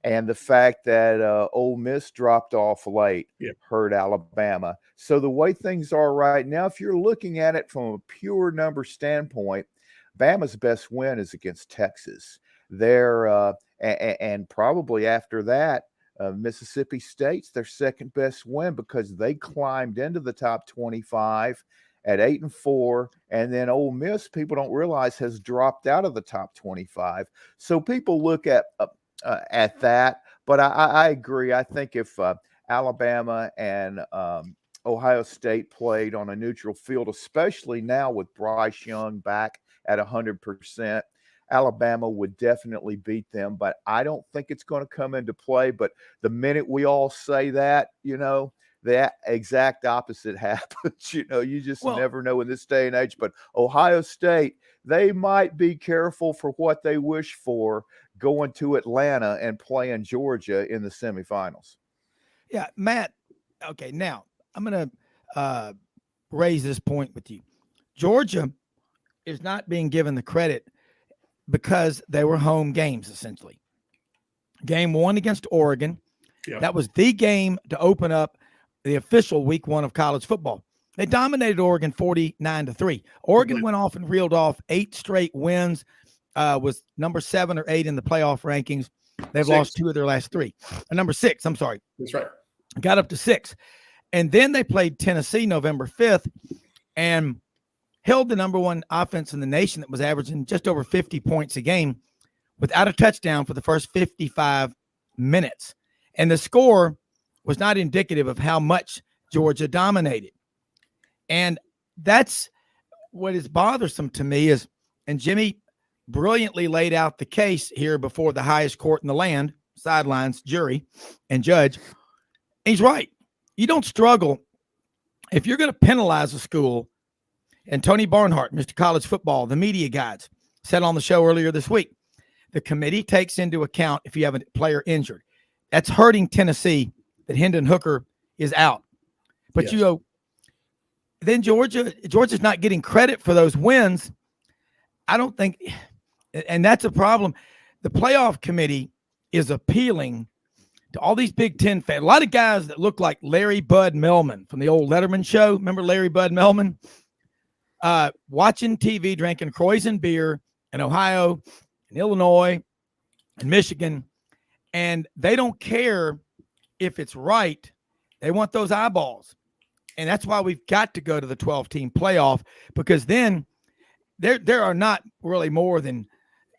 And the fact that Ole Miss dropped off late hurt Alabama. So the way things are right now, if you're looking at it from a pure number standpoint, Bama's best win is against Texas. They're and probably after that, Mississippi State's their second best win because they climbed into the top 25 at 8-4, and then Ole Miss, people don't realize, has dropped out of the top 25. So people look at that, but I agree. I think if Alabama and Ohio State played on a neutral field, especially now with Bryce Young back at 100%, Alabama would definitely beat them. But I don't think it's going to come into play. But the minute we all say that, that exact opposite happens. You just never know in this day and age. But Ohio State, they might be careful for what they wish for going to Atlanta and playing Georgia in the semifinals. Yeah, Matt. Okay, now I'm going to raise this point with you. Georgia is not being given the credit because they were home games, essentially. Game 1 against Oregon. Yeah. That was the game to open up the official week 1 of college football. They dominated Oregon 49-3. Oregon went off and reeled off 8 straight wins, was number 7 or 8 in the playoff rankings. They've lost 2 of their last 3. Number 6, I'm sorry. That's right. Got up to 6. And then they played Tennessee November 5th and held the number 1 offense in the nation that was averaging just over 50 points a game without a touchdown for the first 55 minutes. And the score was not indicative of how much Georgia dominated. And that's what is bothersome to me is, and Jimmy brilliantly laid out the case here before the highest court in the land, sidelines, jury, and judge. He's right. You don't struggle if you're going to penalize a school. And Tony Barnhart, Mr. College Football, the media guides, said on the show earlier this week, the committee takes into account if you have a player injured. That's hurting Tennessee that Hendon Hooker is out. But then Georgia's not getting credit for those wins. I don't think, and that's a problem. The playoff committee is appealing to all these Big Ten fans. A lot of guys that look like Larry Bud Melman from the old Letterman show. Remember Larry Bud Melman? Watching TV, drinking Croix beer in Ohio and Illinois and Michigan, and they don't care if it's right. They want those eyeballs. And that's why we've got to go to the 12-team playoff, because then there are not really more than,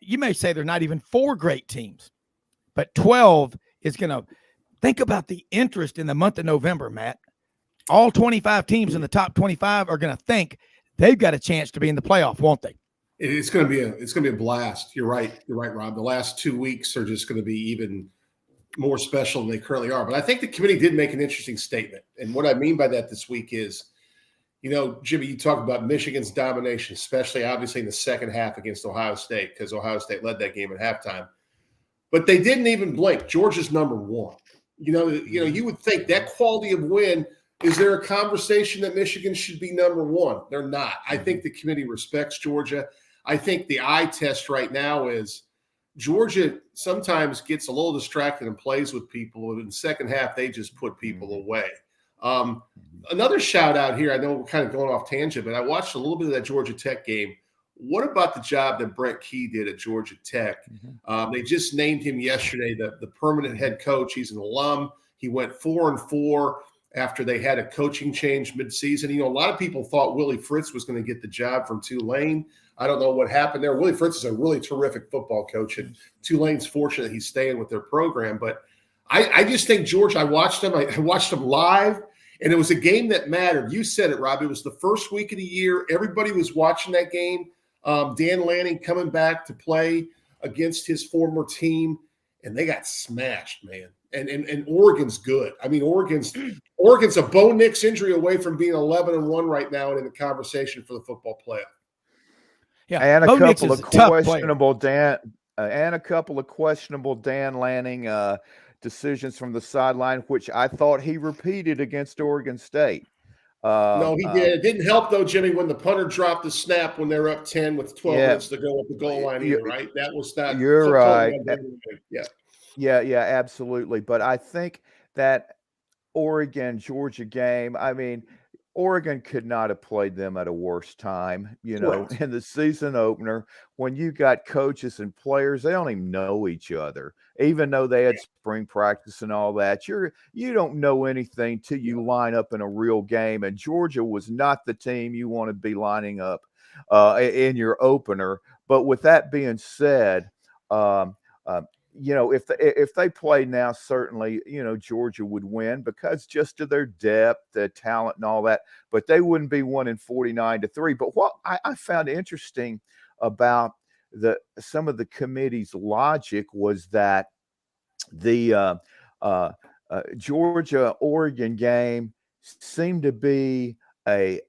you may say they're not even 4 great teams, but 12 is going to, think about the interest in the month of November, Matt. All 25 teams in the top 25 are going to think they've got a chance to be in the playoff, won't they? It's going to be a blast. You're right, Rob. The last 2 weeks are just going to be even more special than they currently are. But I think the committee did make an interesting statement. And what I mean by that this week is, Jimmy, you talk about Michigan's domination, especially obviously in the second half against Ohio State, because Ohio State led that game at halftime. But they didn't even blink. Georgia's number 1. You would think that quality of win. Is there a conversation that Michigan should be number 1? They're not. I think the committee respects Georgia. I think the eye test right now is Georgia sometimes gets a little distracted and plays with people. And in the second half, they just put people away. Another shout out here. I know we're kind of going off tangent, but I watched a little bit of that Georgia Tech game. What about the job that Brent Key did at Georgia Tech? They just named him yesterday the permanent head coach. He's an alum. He went 4-4. After they had a coaching change midseason. A lot of people thought Willie Fritz was going to get the job from Tulane. I don't know what happened there. Willie Fritz is a really terrific football coach, and Tulane's fortunate he's staying with their program. But I just think Georgia, I watched them live, and it was a game that mattered. You said it, Rob. It was the first week of the year. Everybody was watching that game. Dan Lanning coming back to play against his former team, and they got smashed, man. And Oregon's good. I mean, Oregon's a Bo Nix injury away from being 11-1 right now and in the conversation for the football playoff. Yeah, and Bo a Nix couple is of questionable Dan Lanning decisions from the sideline, which I thought he repeated against Oregon State. No, he did. It didn't help though, Jimmy, when the punter dropped the snap when they were up 10 with 12 minutes to go at the goal line either, right? That was not. You're right. Yeah. Yeah, absolutely. But I think that Oregon Georgia game, I mean, Oregon could not have played them at a worse time, Correct. in the season opener when you got coaches and players, they don't even know each other. Even though they had spring practice and all that, you don't know anything till you line up in a real game. And Georgia was not the team you want to be lining up in your opener. But with that being said, um, uh, if they play now, certainly, Georgia would win because just of their depth, their talent, and all that. But they wouldn't be winning 49-3. But what I found interesting about some of the committee's logic was that the Georgia Oregon game seemed to be a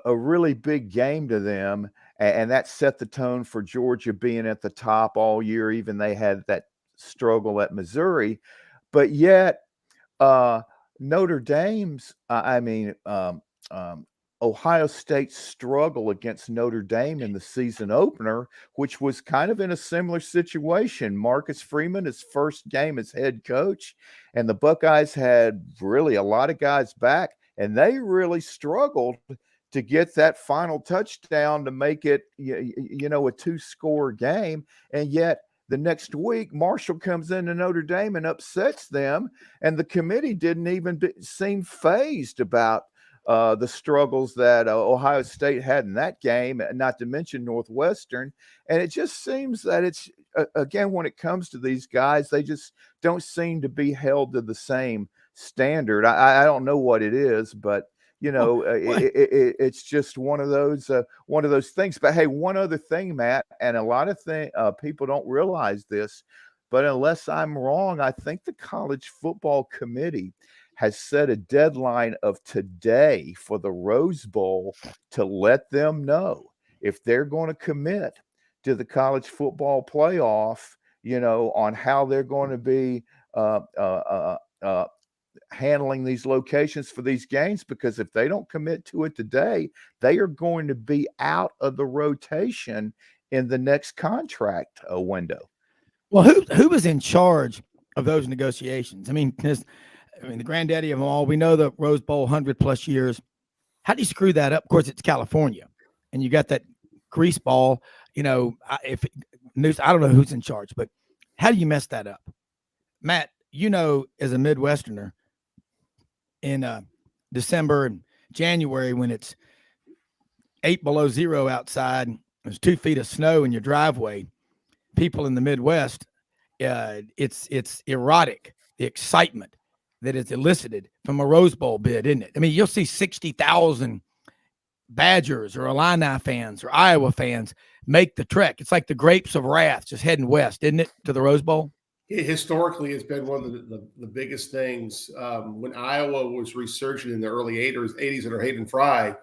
really big game to them, and that set the tone for Georgia being at the top all year. Even they had that struggle at Missouri, but yet uh, Notre Dame's, Ohio State's struggle against Notre Dame in the season opener, which was kind of in a similar situation. Marcus Freeman, his first game as head coach, and the Buckeyes had really a lot of guys back, and they really struggled to get that final touchdown to make it, a two-score game. And yet the next week, Marshall comes into Notre Dame and upsets them, and the committee didn't even seem fazed about the struggles that Ohio State had in that game, not to mention Northwestern. And it just seems that it's, again, when it comes to these guys, they just don't seem to be held to the same standard. I don't know what it is, but it's just one of those things. But hey, one other thing, Matt, and a lot of people don't realize this, but unless I'm wrong, I think the College Football Committee has set a deadline of today for the Rose Bowl to let them know if they're going to commit to the college football playoff, on how they're going to be handling these locations for these games, because if they don't commit to it today, they are going to be out of the rotation in the next contract window. Well, who was in charge of those negotiations? I mean, the granddaddy of them all. We know the Rose Bowl 100+ years. How do you screw that up? Of course, it's California, and you got that grease ball. I don't know who's in charge, but how do you mess that up, Matt? As a Midwesterner, in December and January, when it's 8 below zero outside, there's 2 feet of snow in your driveway. People in the Midwest, it's erotic, the excitement that is elicited from a Rose Bowl bid, isn't it? I mean, you'll see 60,000 Badgers or Illini fans or Iowa fans make the trek. It's like the grapes of wrath just heading west, isn't it, to the Rose Bowl? Historically, it's been one of the biggest things. When Iowa was resurging in the early 80s under Hayden Fry,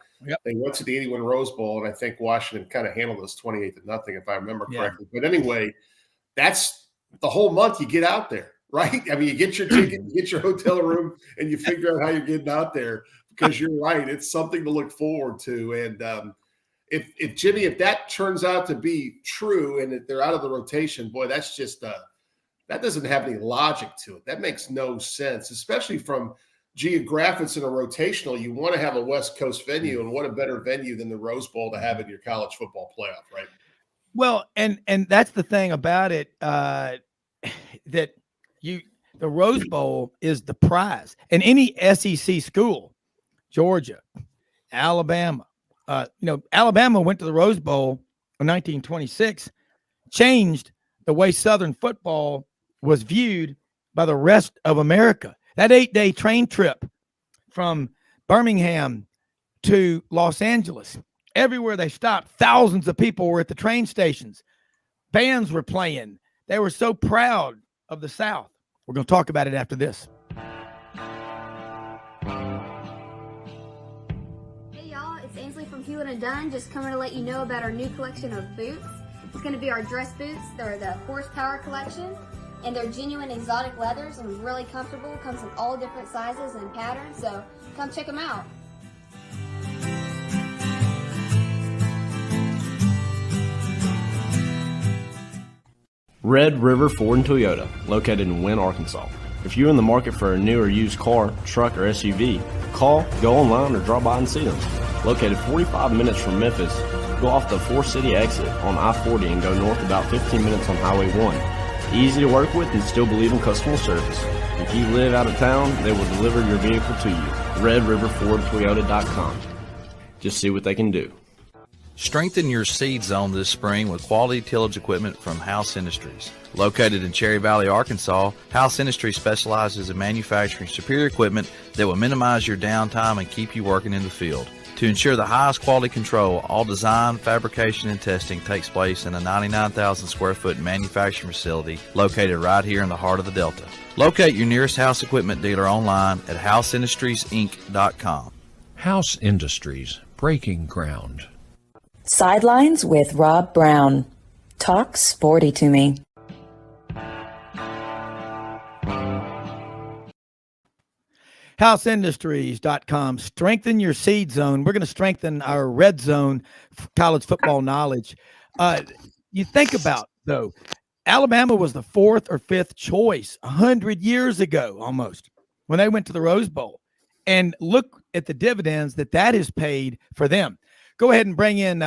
they went to the 81 Rose Bowl, and I think Washington kind of handled this 28-0, if I remember correctly. But anyway, that's the whole month you get out there, right? I mean, you get your ticket, you get your hotel room, and you figure out how you're getting out there, because you're right. It's something to look forward to. And if Jimmy, if that turns out to be true and that they're out of the rotation, boy, that's just that doesn't have any logic to it. That makes no sense, especially from geographics in a rotational. You want to have a West Coast venue, and what a better venue than the Rose Bowl to have in your college football playoff, right? Well, and that's the thing about it, that the Rose Bowl is the prize. And any SEC school, Georgia, Alabama, Alabama went to the Rose Bowl in 1926, changed the way Southern football was viewed by the rest of America. That 8-day train trip from Birmingham to Los Angeles, everywhere they stopped, thousands of people were at the train stations. Bands were playing. They were so proud of the South. We're going to talk about it after this. Hey y'all, it's Ainsley from Hewlett & Dunn, just coming to let you know about our new collection of boots. It's going to be our dress boots. They're the horsepower collection, and they're genuine exotic leathers and really comfortable. Comes in all different sizes and patterns, so come check them out. Red River Ford and Toyota, located in Wynne, Arkansas. If you're in the market for a new or used car, truck, or SUV, call, go online, or drop by and see them. Located 45 minutes from Memphis, go off the 4-city exit on I-40 and go north about 15 minutes on Highway 1. Easy to work with and still believe in customer service. If you live out of town, they will deliver your vehicle to you. RedRiverFordToyota.com. Just see what they can do. Strengthen your seed zone this spring with quality tillage equipment from House Industries. Located in Cherry Valley, Arkansas, House Industries specializes in manufacturing superior equipment that will minimize your downtime and keep you working in the field. To ensure the highest quality control, all design, fabrication, and testing takes place in a 99,000 square foot manufacturing facility located right here in the heart of the Delta. Locate your nearest House equipment dealer online at houseindustriesinc.com. House Industries, breaking ground. Sidelines with Rob Browne. Talk sporty to me. HouseIndustries.com. Strengthen your seed zone. We're going to strengthen our red zone college football knowledge. You think about, though, Alabama was the 4th or 5th choice 100 years ago almost when they went to the Rose Bowl. And look at the dividends that has paid for them. Go ahead and bring in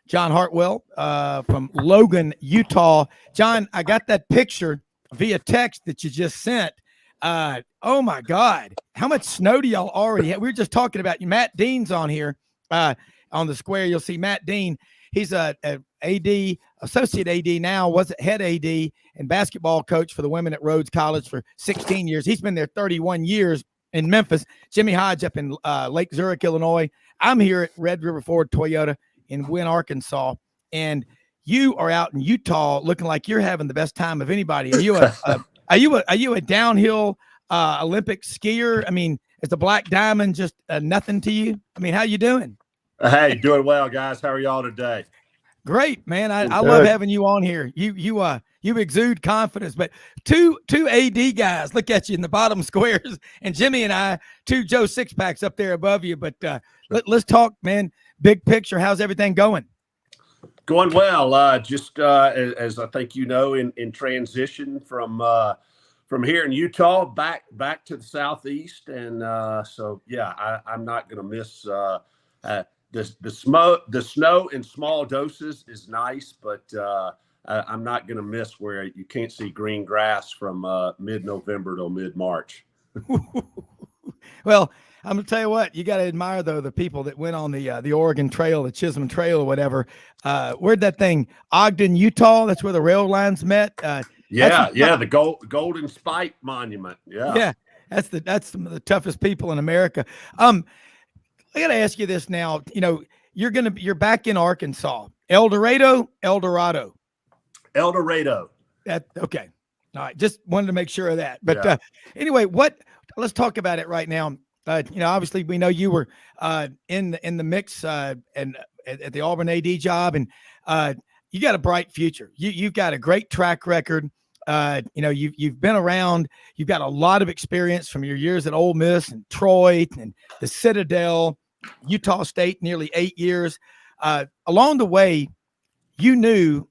John Hartwell from Logan, Utah. John, I got that picture via text that you just sent. Oh, my God. How much snow do y'all already have? We were just talking about you. Matt Dean's on here on the square. You'll see Matt Dean. He's a AD, associate AD now, was head AD and basketball coach for the women at Rhodes College for 16 years. He's been there 31 years in Memphis. Jimmy Hodge up in Lake Zurich, Illinois. I'm here at Red River Ford Toyota in Wynne, Arkansas. And you are out in Utah looking like you're having the best time of anybody. Are you a downhill Olympic skier? I mean, is the Black Diamond just nothing to you? I mean, how you doing? Hey, doing well, guys. How are y'all today? Great, man. I love having you on here. You exude confidence. But two AD guys look at you in the bottom squares, and Jimmy and I, 2 Joe Six-Packs up there above you. But let's talk, man. Big picture. How's everything going? Going well. Just as I think you know, in transition from here in Utah back to the southeast, and so yeah, I'm not going to miss. The snow in small doses is nice, but I'm not going to miss where you can't see green grass from mid-November till mid-March. Well, I'm going to tell you what, you got to admire, though, the people that went on the Oregon Trail, the Chisholm Trail or whatever. Where'd that thing, Ogden, Utah? That's where the rail lines met. The Golden Spike Monument. Yeah. That's some of the toughest people in America. I got to ask you this now. You know, you're back in Arkansas. El Dorado. Okay. All right. Just wanted to make sure of that. But anyway, let's talk about it right now. Obviously we know you were in the mix and at the Auburn AD job, and you got a bright future. You've got a great track record. You've been around. You've got a lot of experience from your years at Ole Miss and Troy and the Citadel, Utah State, nearly 8 years. Along the way, you knew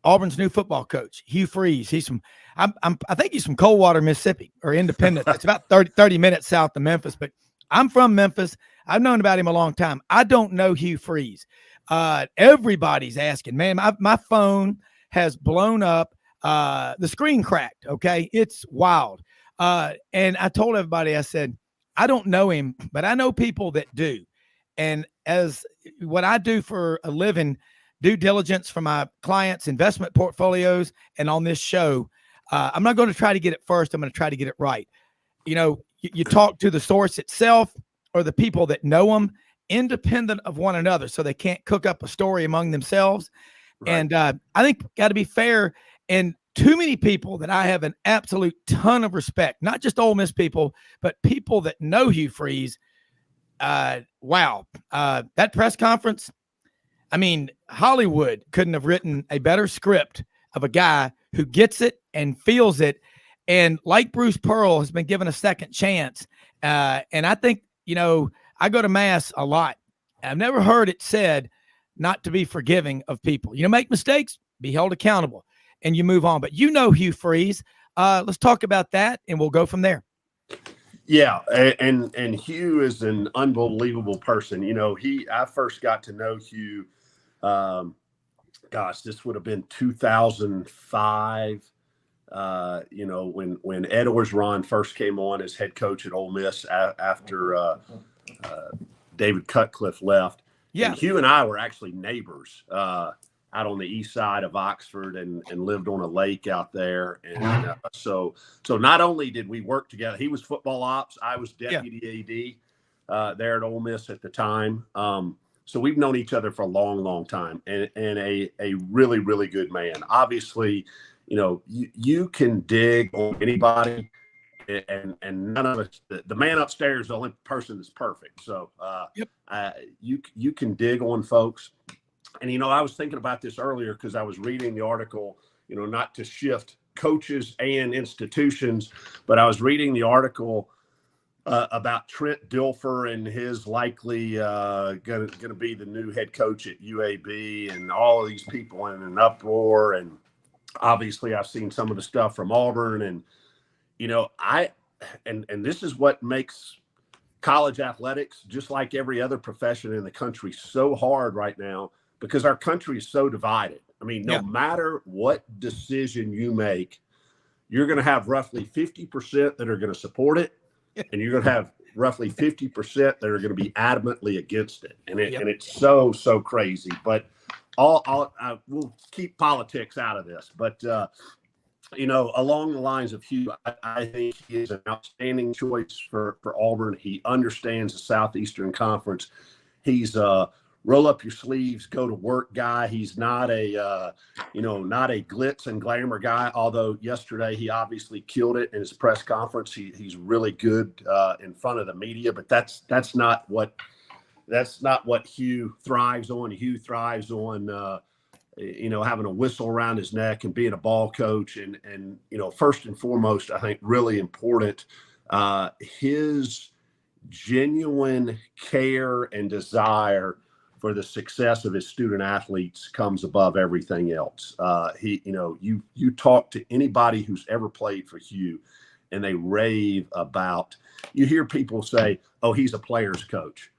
Auburn's new football coach, Hugh Freeze. He's from, I think he's from Coldwater, Mississippi, or Independence. It's about 30 minutes south of Memphis, but I'm from Memphis. I've known about him a long time. I don't know Hugh Freeze. Everybody's asking, man, my phone has blown up. The screen cracked. Okay. It's wild. And I told everybody, I said, I don't know him, but I know people that do. And as what I do for a living, due diligence for my clients' investment portfolios and on this show, I'm not going to try to get it first. I'm going to try to get it right. You talk to the source itself or the people that know them independent of one another, so they can't cook up a story among themselves. Right. And I think got to be fair. And too many people that I have an absolute ton of respect, not just Ole Miss people, but people that know Hugh Freeze. Wow. That press conference, I mean, Hollywood couldn't have written a better script of a guy who gets it and feels it. And like Bruce Pearl has been given a second chance. And I think, I go to mass a lot. I've never heard it said not to be forgiving of people. Make mistakes, be held accountable. and you move on. But you know Hugh Freeze. Let's talk about that, and we'll go from there. Yeah, and Hugh is an unbelievable person. You know, I first got to know Hugh. Gosh, this would have been 2005. You know, when Ed Orgeron first came on as head coach at Ole Miss after David Cutcliffe left. Yeah, and Hugh and I were actually neighbors out on the east side of Oxford, and lived on a lake out there. And so not only did we work together, he was football ops, I was deputy AD there at Ole Miss at the time. So we've known each other for a long, long time, and a really, really good man. Obviously, you know, you can dig on anybody, and none of us, the man upstairs is the only person that's perfect. So you can dig on folks. And, you know, I was thinking about this earlier because I was reading the article, you know, not to shift coaches and institutions, but I was reading the article about Trent Dilfer and his likely going to be the new head coach at UAB, and all of these people in an uproar. And obviously I've seen some of the stuff from Auburn, and, you know, and this is what makes college athletics, just like every other profession in the country, so hard right now, because our country is so divided. I mean, no matter what decision you make, you're going to have roughly 50% that are going to support it, and you're going to have roughly 50% that are going to be adamantly against it. And it's so crazy. But we'll keep politics out of this. But, you know, along the lines of Hugh, I think he is an outstanding choice for Auburn. He understands the Southeastern Conference. He's roll up your sleeves, go to work guy. He's not a glitz and glamour guy. Although yesterday he obviously killed it in his press conference. He's really good in front of the media, but that's not what Hugh thrives on. Hugh thrives on you know, having a whistle around his neck and being a ball coach. And you know, first and foremost, I think really important, his genuine care and desire for the success of his student athletes comes above everything else. You know, you talk to anybody who's ever played for Hugh, and they rave about, you hear people say, oh, he's a player's coach.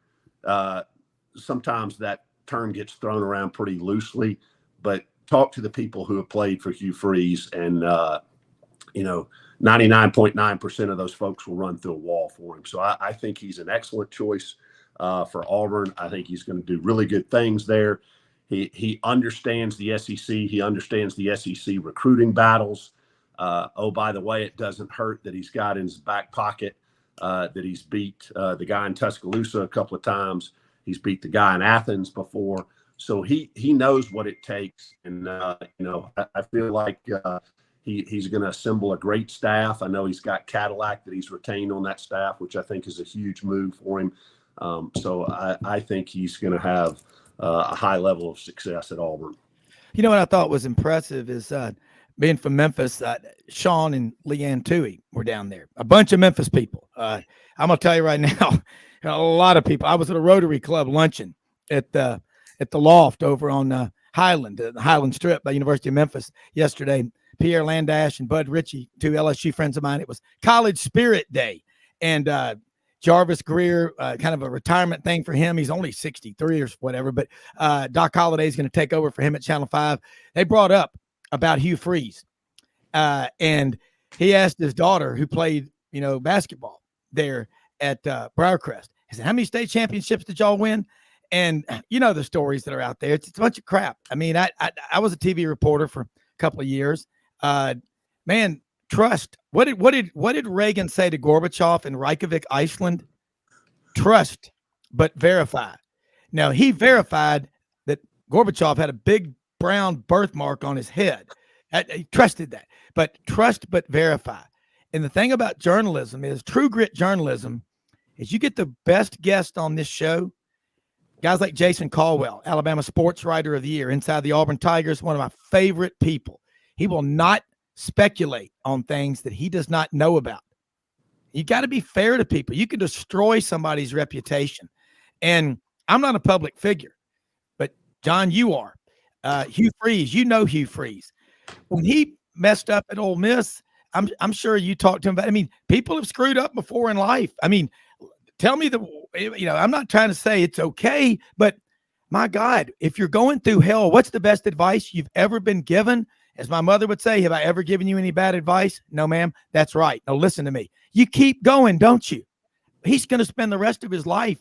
Sometimes that term gets thrown around pretty loosely, but talk to the people who have played for Hugh Freeze, and you know, 99.9% of those folks will run through a wall for him. So I think he's an excellent choice for Auburn. I think he's going to do really good things there. He understands the SEC. He understands the SEC recruiting battles. Oh, by the way, it doesn't hurt that he's got in his back pocket that he's beat the guy in Tuscaloosa a couple of times. He's beat the guy in Athens before. So he knows what it takes. And, you know, I feel like he's going to assemble a great staff. I know he's got Cadillac that he's retained on that staff, which I think is a huge move for him. So I think he's going to have a high level of success at Auburn. You know what I thought was impressive is being from Memphis, Sean and Leanne Toohey were down there. A bunch of Memphis people. I'm going to tell you right now, a lot of people. I was at a Rotary Club luncheon at the Loft over on Highland, the Highland Strip by University of Memphis yesterday. Pierre Landash and Bud Ritchie, two LSU friends of mine. It was College Spirit Day. And Jarvis Greer, kind of a retirement thing for him. He's only 63 or whatever, but Doc Holliday is going to take over for him at Channel 5. They brought up about Hugh Freeze. And he asked his daughter, who played, you know, basketball there at Briarcrest, he said, how many state championships did y'all win? And you know the stories that are out there. It's a bunch of crap. I mean, I was a TV reporter for a couple of years. Man, trust. What did Reagan say to Gorbachev in Reykjavik, Iceland? Trust, but verify. Now, he verified that Gorbachev had a big brown birthmark on his head. He trusted that. But trust, but verify. And the thing about journalism is, true grit journalism is, you get the best guest on this show. Guys like Jason Caldwell, Alabama Sports Writer of the Year, Inside the Auburn Tigers, one of my favorite people. He will not speculate on things that he does not know about. You got to be fair to people. You can destroy somebody's reputation. And I'm not a public figure, but John, you are. Hugh Freeze, you know Hugh Freeze. when he messed up at Ole Miss, I'm sure you talked to him about. I mean, people have screwed up before in life. I mean, tell me I'm not trying to say it's okay, but my God, if you're going through hell, what's the best advice you've ever been given? As my mother would say, have I ever given you any bad advice? No, ma'am. That's right. Now listen to me. You keep going, don't you? He's going to spend the rest of his life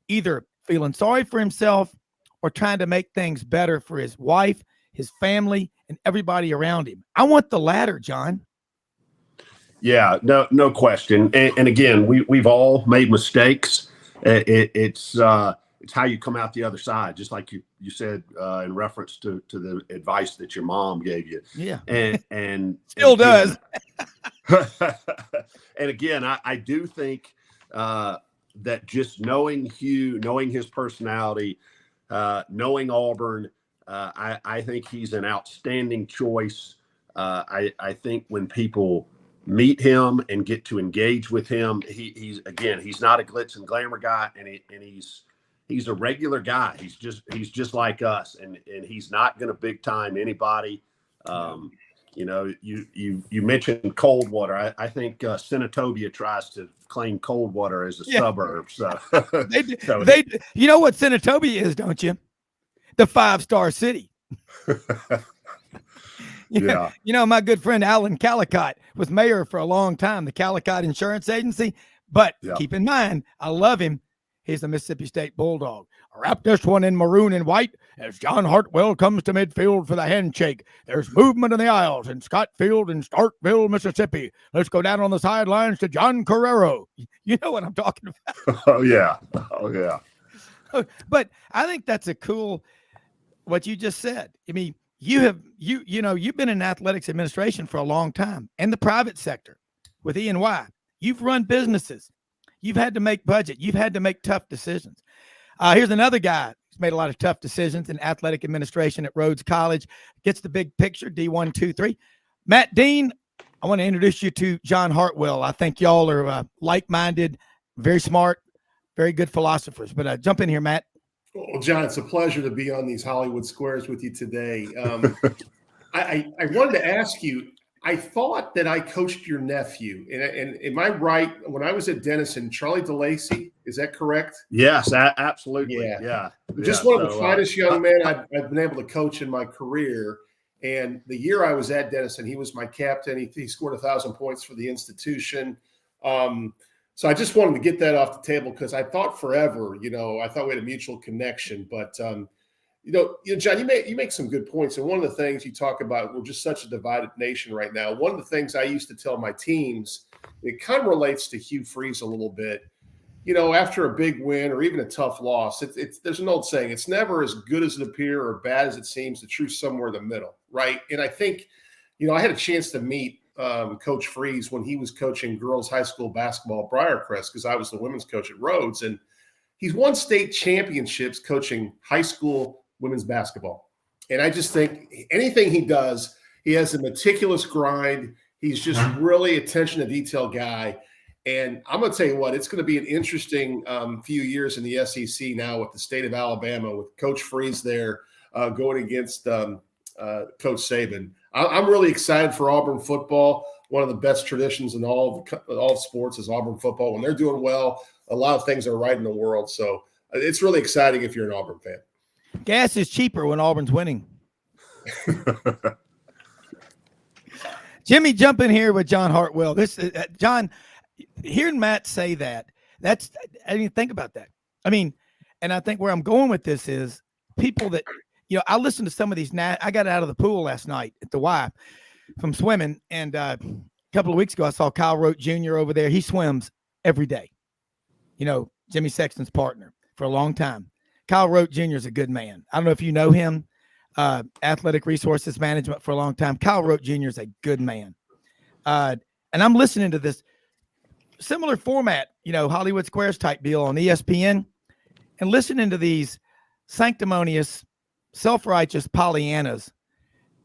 either feeling sorry for himself or trying to make things better for his wife, his family, and everybody around him. I want the latter, John. Yeah, no question. And again, we've all made mistakes. It's how you come out the other side, just like you said in reference to the advice that your mom gave you. Yeah, and still does. And again, I do think that just knowing Hugh, knowing his personality, knowing Auburn, I think he's an outstanding choice. I think when people meet him and get to engage with him, he's not a glitz and glamour guy, and he's a regular guy. He's just like us, and he's not going to big time anybody. You mentioned Coldwater. I think Senatobia tries to claim Coldwater as a suburb. So they you know what Senatobia is, don't you? The 5-star city. Yeah. You know, my good friend Alan Callicott was mayor for a long time, the Callicott Insurance Agency. But keep in mind, I love him. He's the Mississippi State Bulldog. Wrap this one in maroon and white as John Hartwell comes to midfield for the handshake. There's movement in the aisles in Scott Field in Starkville, Mississippi. Let's go down on the sidelines to John Carrero. You know what I'm talking about. Oh, yeah. But I think that's a cool, what you just said. I mean, you've been in athletics administration for a long time and the private sector with E&Y. You've run businesses. You've had to make budget. You've had to make tough decisions. Here's another guy who's made a lot of tough decisions in athletic administration at Rhodes College. Gets the big picture, D1, 2, 3. Matt Dean, I want to introduce you to John Hartwell. I think y'all are like-minded, very smart, very good philosophers. But jump in here, Matt. Well, John, it's a pleasure to be on these Hollywood Squares with you today. I wanted to ask you, I thought that I coached your nephew. And am I right? When I was at Denison, Charlie DeLacy, is that correct? Yes, absolutely. Yeah. Just one of the finest young men I've been able to coach in my career. And the year I was at Denison, he was my captain. He scored 1,000 points for the institution. So I just wanted to get that off the table because I thought forever, I thought we had a mutual connection. But, John, you make some good points. And one of the things you talk about, we're just such a divided nation right now. One of the things I used to tell my teams, it kind of relates to Hugh Freeze a little bit. After a big win or even a tough loss, there's an old saying, it's never as good as it appears or bad as it seems. The truth's somewhere in the middle, right? And I think, I had a chance to meet Coach Freeze when he was coaching girls high school basketball at Briarcrest because I was the women's coach at Rhodes. And he's won state championships coaching high school women's basketball. And I just think anything he does, he has a meticulous grind. He's just really attention to detail guy. And I'm going to tell you what, it's going to be an interesting few years in the SEC now with the state of Alabama, with Coach Freeze there going against Coach Saban. I'm really excited for Auburn football. One of the best traditions in all sports is Auburn football. When they're doing well, a lot of things are right in the world. So it's really exciting if you're an Auburn fan. Gas is cheaper when Auburn's winning. Jimmy, jump in here with John Hartwell. John, hearing Matt say that, I didn't even think about that. I mean, and I think where I'm going with this is people that, I listened to some of these. I got out of the pool last night at the Y from swimming. And a couple of weeks ago, I saw Kyle Rote Jr. over there. He swims every day. Jimmy Sexton's partner for a long time. Kyle Rote Jr. is a good man. I don't know if you know him, athletic resources management for a long time. Kyle Rote Jr. is a good man. And I'm listening to this similar format, Hollywood Squares type deal on ESPN and listening to these sanctimonious, self-righteous Pollyannas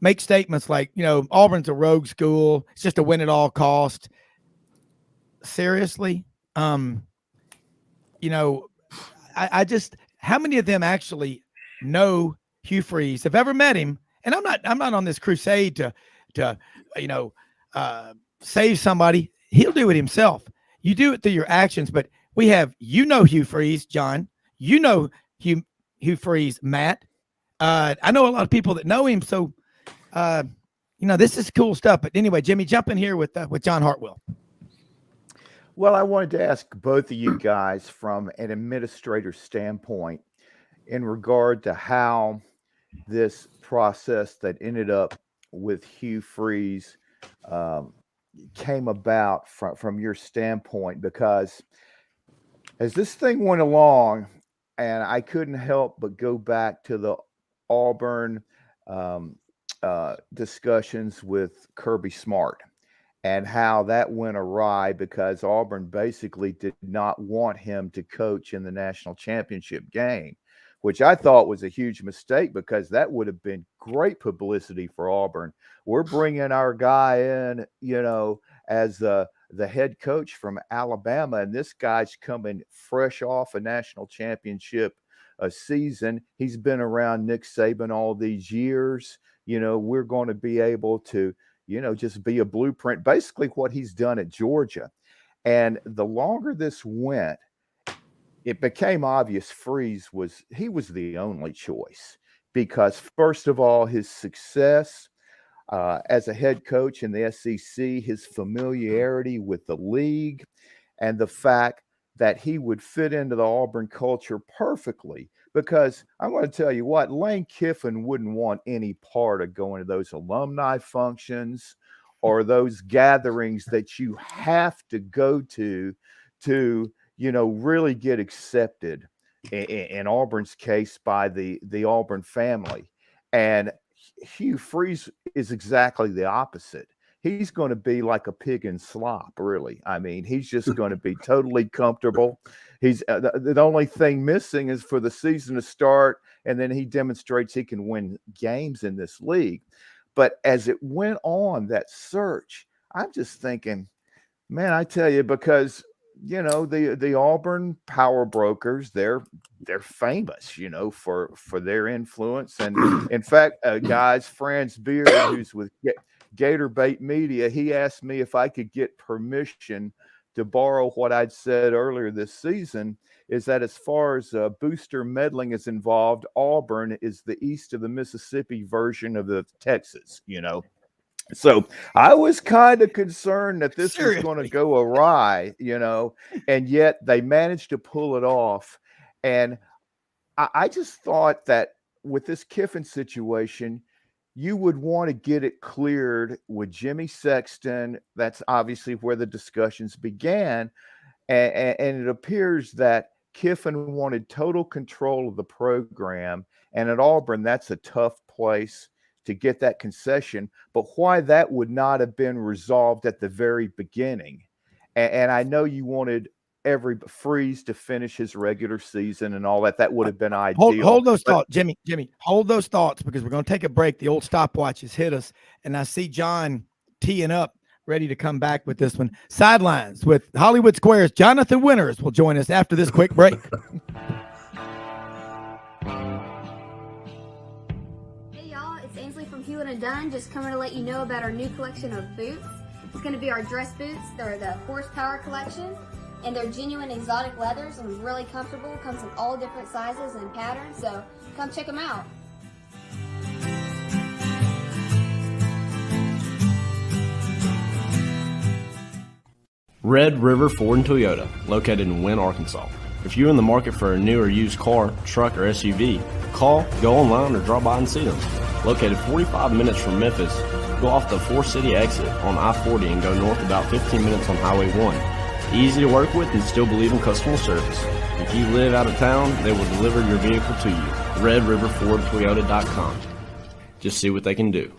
make statements like, Auburn's a rogue school. It's just a win at all cost. Seriously? I just, how many of them actually know Hugh Freeze, have ever met him, And I'm not on this crusade to save somebody. He'll do it himself. You do it through your actions. But we have, Hugh Freeze, John. Hugh Freeze, Matt. I know a lot of people that know him. So, this is cool stuff. But anyway, Jimmy, jump in here with John Hartwell. Well, I wanted to ask both of you guys from an administrator standpoint in regard to how this process that ended up with Hugh Freeze came about from your standpoint, because as this thing went along, and I couldn't help but go back to the Auburn discussions with Kirby Smart and how that went awry because Auburn basically did not want him to coach in the national championship game, which I thought was a huge mistake because that would have been great publicity for Auburn. We're bringing our guy in, as the head coach from Alabama, and this guy's coming fresh off a national championship season. He's been around Nick Saban all these years. We're going to be able to, just be a blueprint, basically what he's done at Georgia. And the longer this went, it became obvious Freeze was the only choice because, first of all, his success as a head coach in the SEC, his familiarity with the league, and the fact that he would fit into the Auburn culture perfectly. Because I'm going to tell you what, Lane Kiffin wouldn't want any part of going to those alumni functions or those gatherings that you have to go to, really get accepted in Auburn's case by the Auburn family. And Hugh Freeze is exactly the opposite. He's going to be like a pig in slop, really. I mean, he's just going to be totally comfortable. He's the only thing missing is for the season to start, and then he demonstrates he can win games in this league. But as it went on, that search, I'm just thinking, man, I tell you, because the Auburn power brokers, they're famous, for their influence. And in fact, guys, Franz Beard, who's with Gator Bait Media, he asked me if I could get permission to borrow what I'd said earlier this season, is that as far as booster meddling is involved, Auburn is the east of the Mississippi version of the Texas, So I was kind of concerned that this was going to go awry, and yet they managed to pull it off. And I just thought that with this Kiffin situation, you would want to get it cleared with Jimmy Sexton. That's obviously where the discussions began. And it appears that Kiffin wanted total control of the program. And at Auburn, that's a tough place to get that concession. But why that would not have been resolved at the very beginning. And I know you wanted every Freeze to finish his regular season and all that. That would have been ideal. Hold those thoughts, Jimmy, hold those thoughts, because we're going to take a break. The old stopwatch has hit us, and I see John teeing up, ready to come back with this one. Sidelines with Hollywood Square's Jonathan Winters will join us after this quick break. Hey y'all, it's Ainsley from Hewlett & Dunn, just coming to let you know about our new collection of boots. It's going to be our dress boots. They're the Horsepower collection. And they're genuine exotic leathers and really comfortable. Comes in all different sizes and patterns, so come check them out. Red River Ford and Toyota, located in Wynne, Arkansas. If you're in the market for a new or used car, truck, or SUV, call, go online, or drop by and see them. Located 45 minutes from Memphis, go off the 4-city exit on I-40 and go north about 15 minutes on Highway 1. Easy to work with and still believe in customer service. If you live out of town, they will deliver your vehicle to you. RedRiverFordToyota.com. Just see what they can do.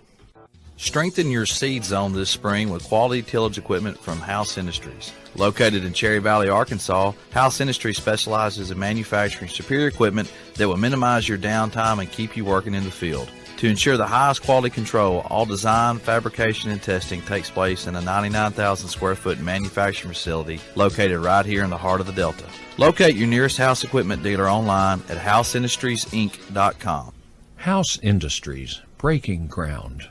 Strengthen your seed zone this spring with quality tillage equipment from House Industries. Located in Cherry Valley, Arkansas, House Industries specializes in manufacturing superior equipment that will minimize your downtime and keep you working in the field. To ensure the highest quality control, all design, fabrication, and testing takes place in a 99,000 square foot manufacturing facility located right here in the heart of the Delta. Locate your nearest House equipment dealer online at houseindustriesinc.com. House Industries, Breaking Ground.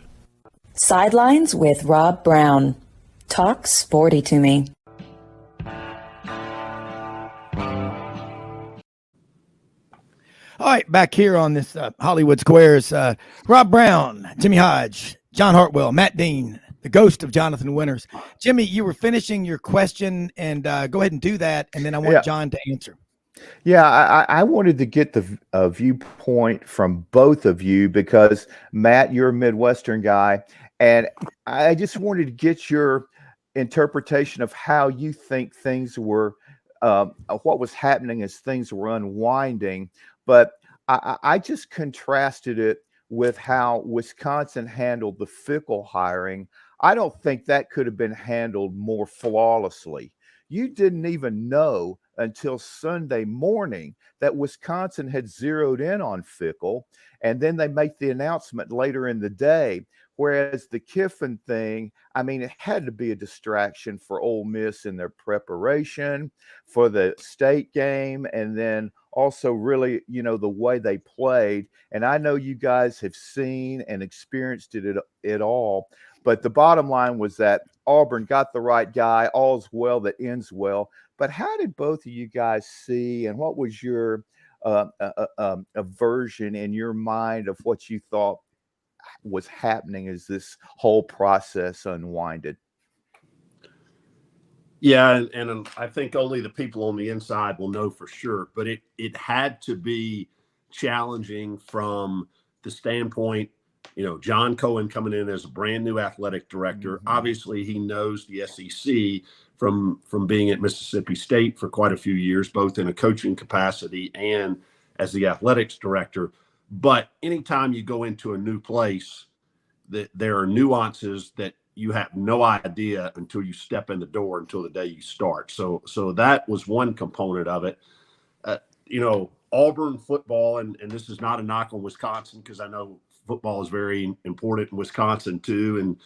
Sidelines with Rob Browne. Talk sporty to me. All right, back here on this Hollywood Squares, Rob Browne, Jimmy Hodge, John Hartwell, Matt Dean, the ghost of Jonathan Winters. Jimmy, you were finishing your question, and go ahead and do that, and then I want John to answer. Yeah, I wanted to get the viewpoint from both of you because, Matt, you're a Midwestern guy, and I just wanted to get your interpretation of how you think things were, what was happening as things were unwinding. But I just contrasted it with how Wisconsin handled the Fickle hiring. I don't think that could have been handled more flawlessly. You didn't even know until Sunday morning that Wisconsin had zeroed in on Fickle, and then they make the announcement later in the day. Whereas the Kiffin thing, I mean, it had to be a distraction for Ole Miss in their preparation for the state game, and then also really, the way they played. And I know you guys have seen and experienced it all, but the bottom line was that Auburn got the right guy. All's well that ends well. But how did both of you guys see, and what was your version in your mind of what you thought was happening as this whole process unwinded? Yeah, and I think only the people on the inside will know for sure, but it had to be challenging from the standpoint, John Cohen coming in as a brand new athletic director. Mm-hmm. Obviously, he knows the SEC from being at Mississippi State for quite a few years, both in a coaching capacity and as the athletics director. But anytime you go into a new place, there are nuances that you have no idea until you step in the door, until the day you start. So that was one component of it. Auburn football, and this is not a knock on Wisconsin, because I know football is very important in Wisconsin too. And,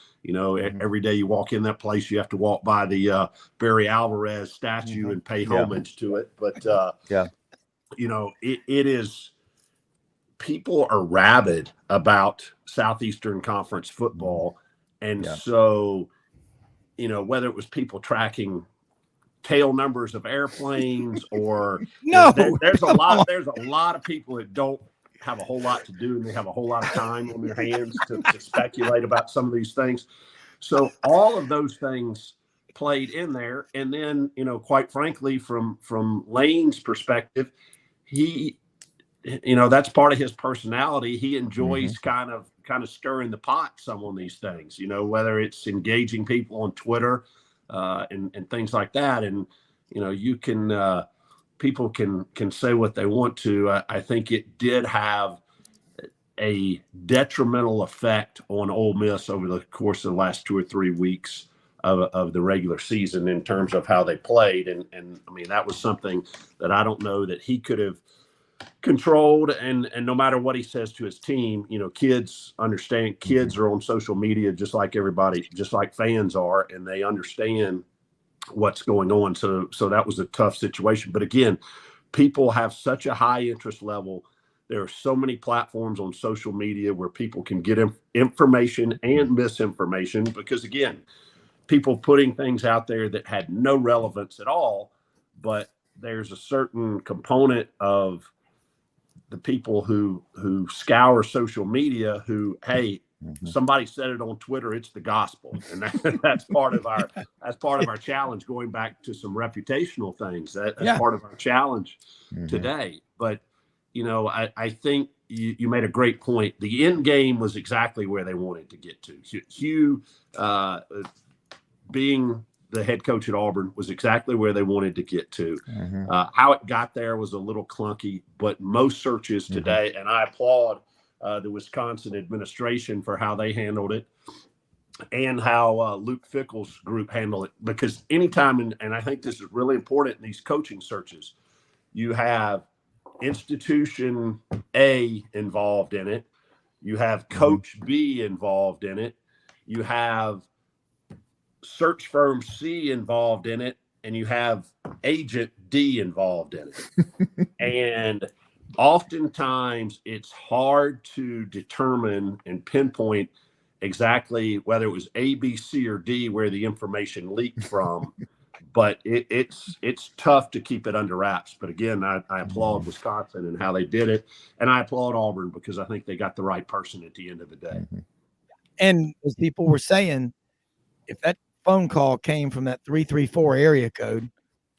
every day you walk in that place, you have to walk by the Barry Alvarez statue and pay homage to it. But, it is, people are rabid about Southeastern Conference football. And so, whether it was people tracking tail numbers of airplanes or there's a lot of people that don't have a whole lot to do, and they have a whole lot of time on their hands to speculate about some of these things. So all of those things played in there. And then, quite frankly, from Lane's perspective, he, that's part of his personality. He enjoys kind of stirring the pot some on these things, whether it's engaging people on Twitter and things like that. And, you can, people can say what they want to. I think it did have a detrimental effect on Ole Miss over the course of the last 2 or 3 weeks of the regular season in terms of how they played. And I mean, that was something that I don't know that he could have controlled. And no matter what he says to his team, kids understand. Kids are on social media just like everybody, just like fans are, and they understand what's going on. So that was a tough situation. But again, people have such a high interest level. There are so many platforms on social media where people can get information and misinformation, because again, people putting things out there that had no relevance at all. But there's a certain component of the people who scour social media who, hey, somebody said it on Twitter, it's the gospel. And that's part of our challenge, going back to some reputational things. That's part of our challenge today. But, I think you made a great point. The end game was exactly where they wanted to get to. Hugh, being the head coach at Auburn, was exactly where they wanted to get to. How it got there was a little clunky, but most searches today, and I applaud the Wisconsin administration for how they handled it and how Luke Fickell's group handled it. Because anytime, and I think this is really important in these coaching searches, you have institution A involved in it, you have coach B involved in it, you have search firm C involved in it, and you have agent D involved in it. And oftentimes it's hard to determine and pinpoint exactly whether it was A, B, C, or D where the information leaked from. But it's tough to keep it under wraps. But again, I applaud Wisconsin and how they did it, and I applaud Auburn because I think they got the right person at the end of the day. And as people were saying, if that phone call came from that 334 area code,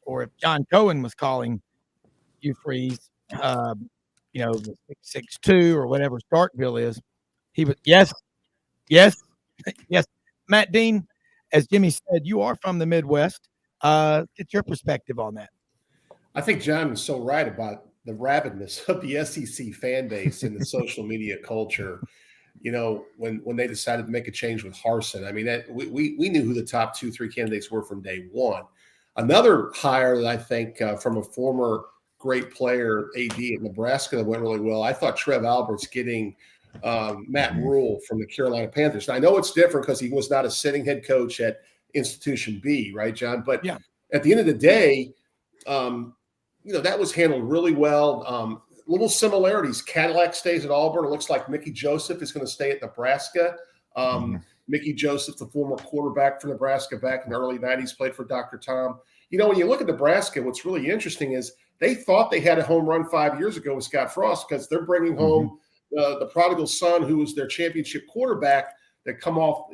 or if John Cohen was calling Hugh Freeze, the 662 or whatever Starkville is, he would yes. Matt Dean, as Jimmy said, you are from the Midwest. Get your perspective on that. I think John was so right about the rabidness of the SEC fan base and the social media culture. When they decided to make a change with Harsin, I mean, we knew who the top 2-3 candidates were from day one. Another hire that I think from a former great player, AD at Nebraska, that went really well. I thought Trev Albert's getting Matt Rule from the Carolina Panthers. Now, I know it's different because he was not a sitting head coach at Institution B, right, John? But yeah, at the end of the day, that was handled really well. Little similarities. Cadillac stays at Auburn. It looks like Mickey Joseph is going to stay at Nebraska. Mickey Joseph, the former quarterback for Nebraska back in the early 90s, played for Dr. Tom. When you look at Nebraska, what's really interesting is they thought they had a home run 5 years ago with Scott Frost because they're bringing home the prodigal son who was their championship quarterback that come off,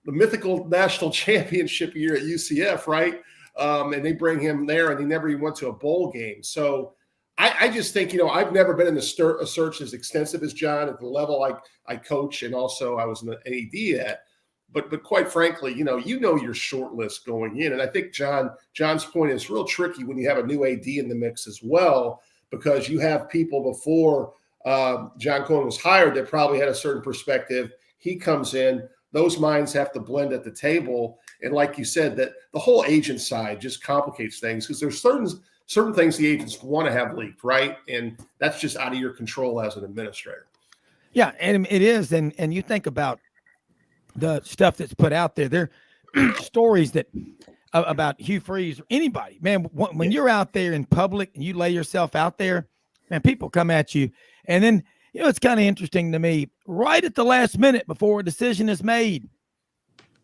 the mythical national championship year at UCF, right? And they bring him there, and he never even went to a bowl game. So I just think, I've never been in the search as extensive as John at the level I coach, and also I was an AD at. But quite frankly, your short list going in. And I think John's point is real tricky when you have a new AD in the mix as well, because you have people before John Cohen was hired that probably had a certain perspective. He comes in. Those minds have to blend at the table. And like you said, that the whole agent side just complicates things because there's certain things the agents want to have leaked, right? And that's just out of your control as an administrator. Yeah, and it is. And you think about the stuff that's put out there. There are stories that about Hugh Freeze or anybody, man, when you're out there in public and you lay yourself out there, man, people come at you. And then, it's kind of interesting to me, right at the last minute before a decision is made,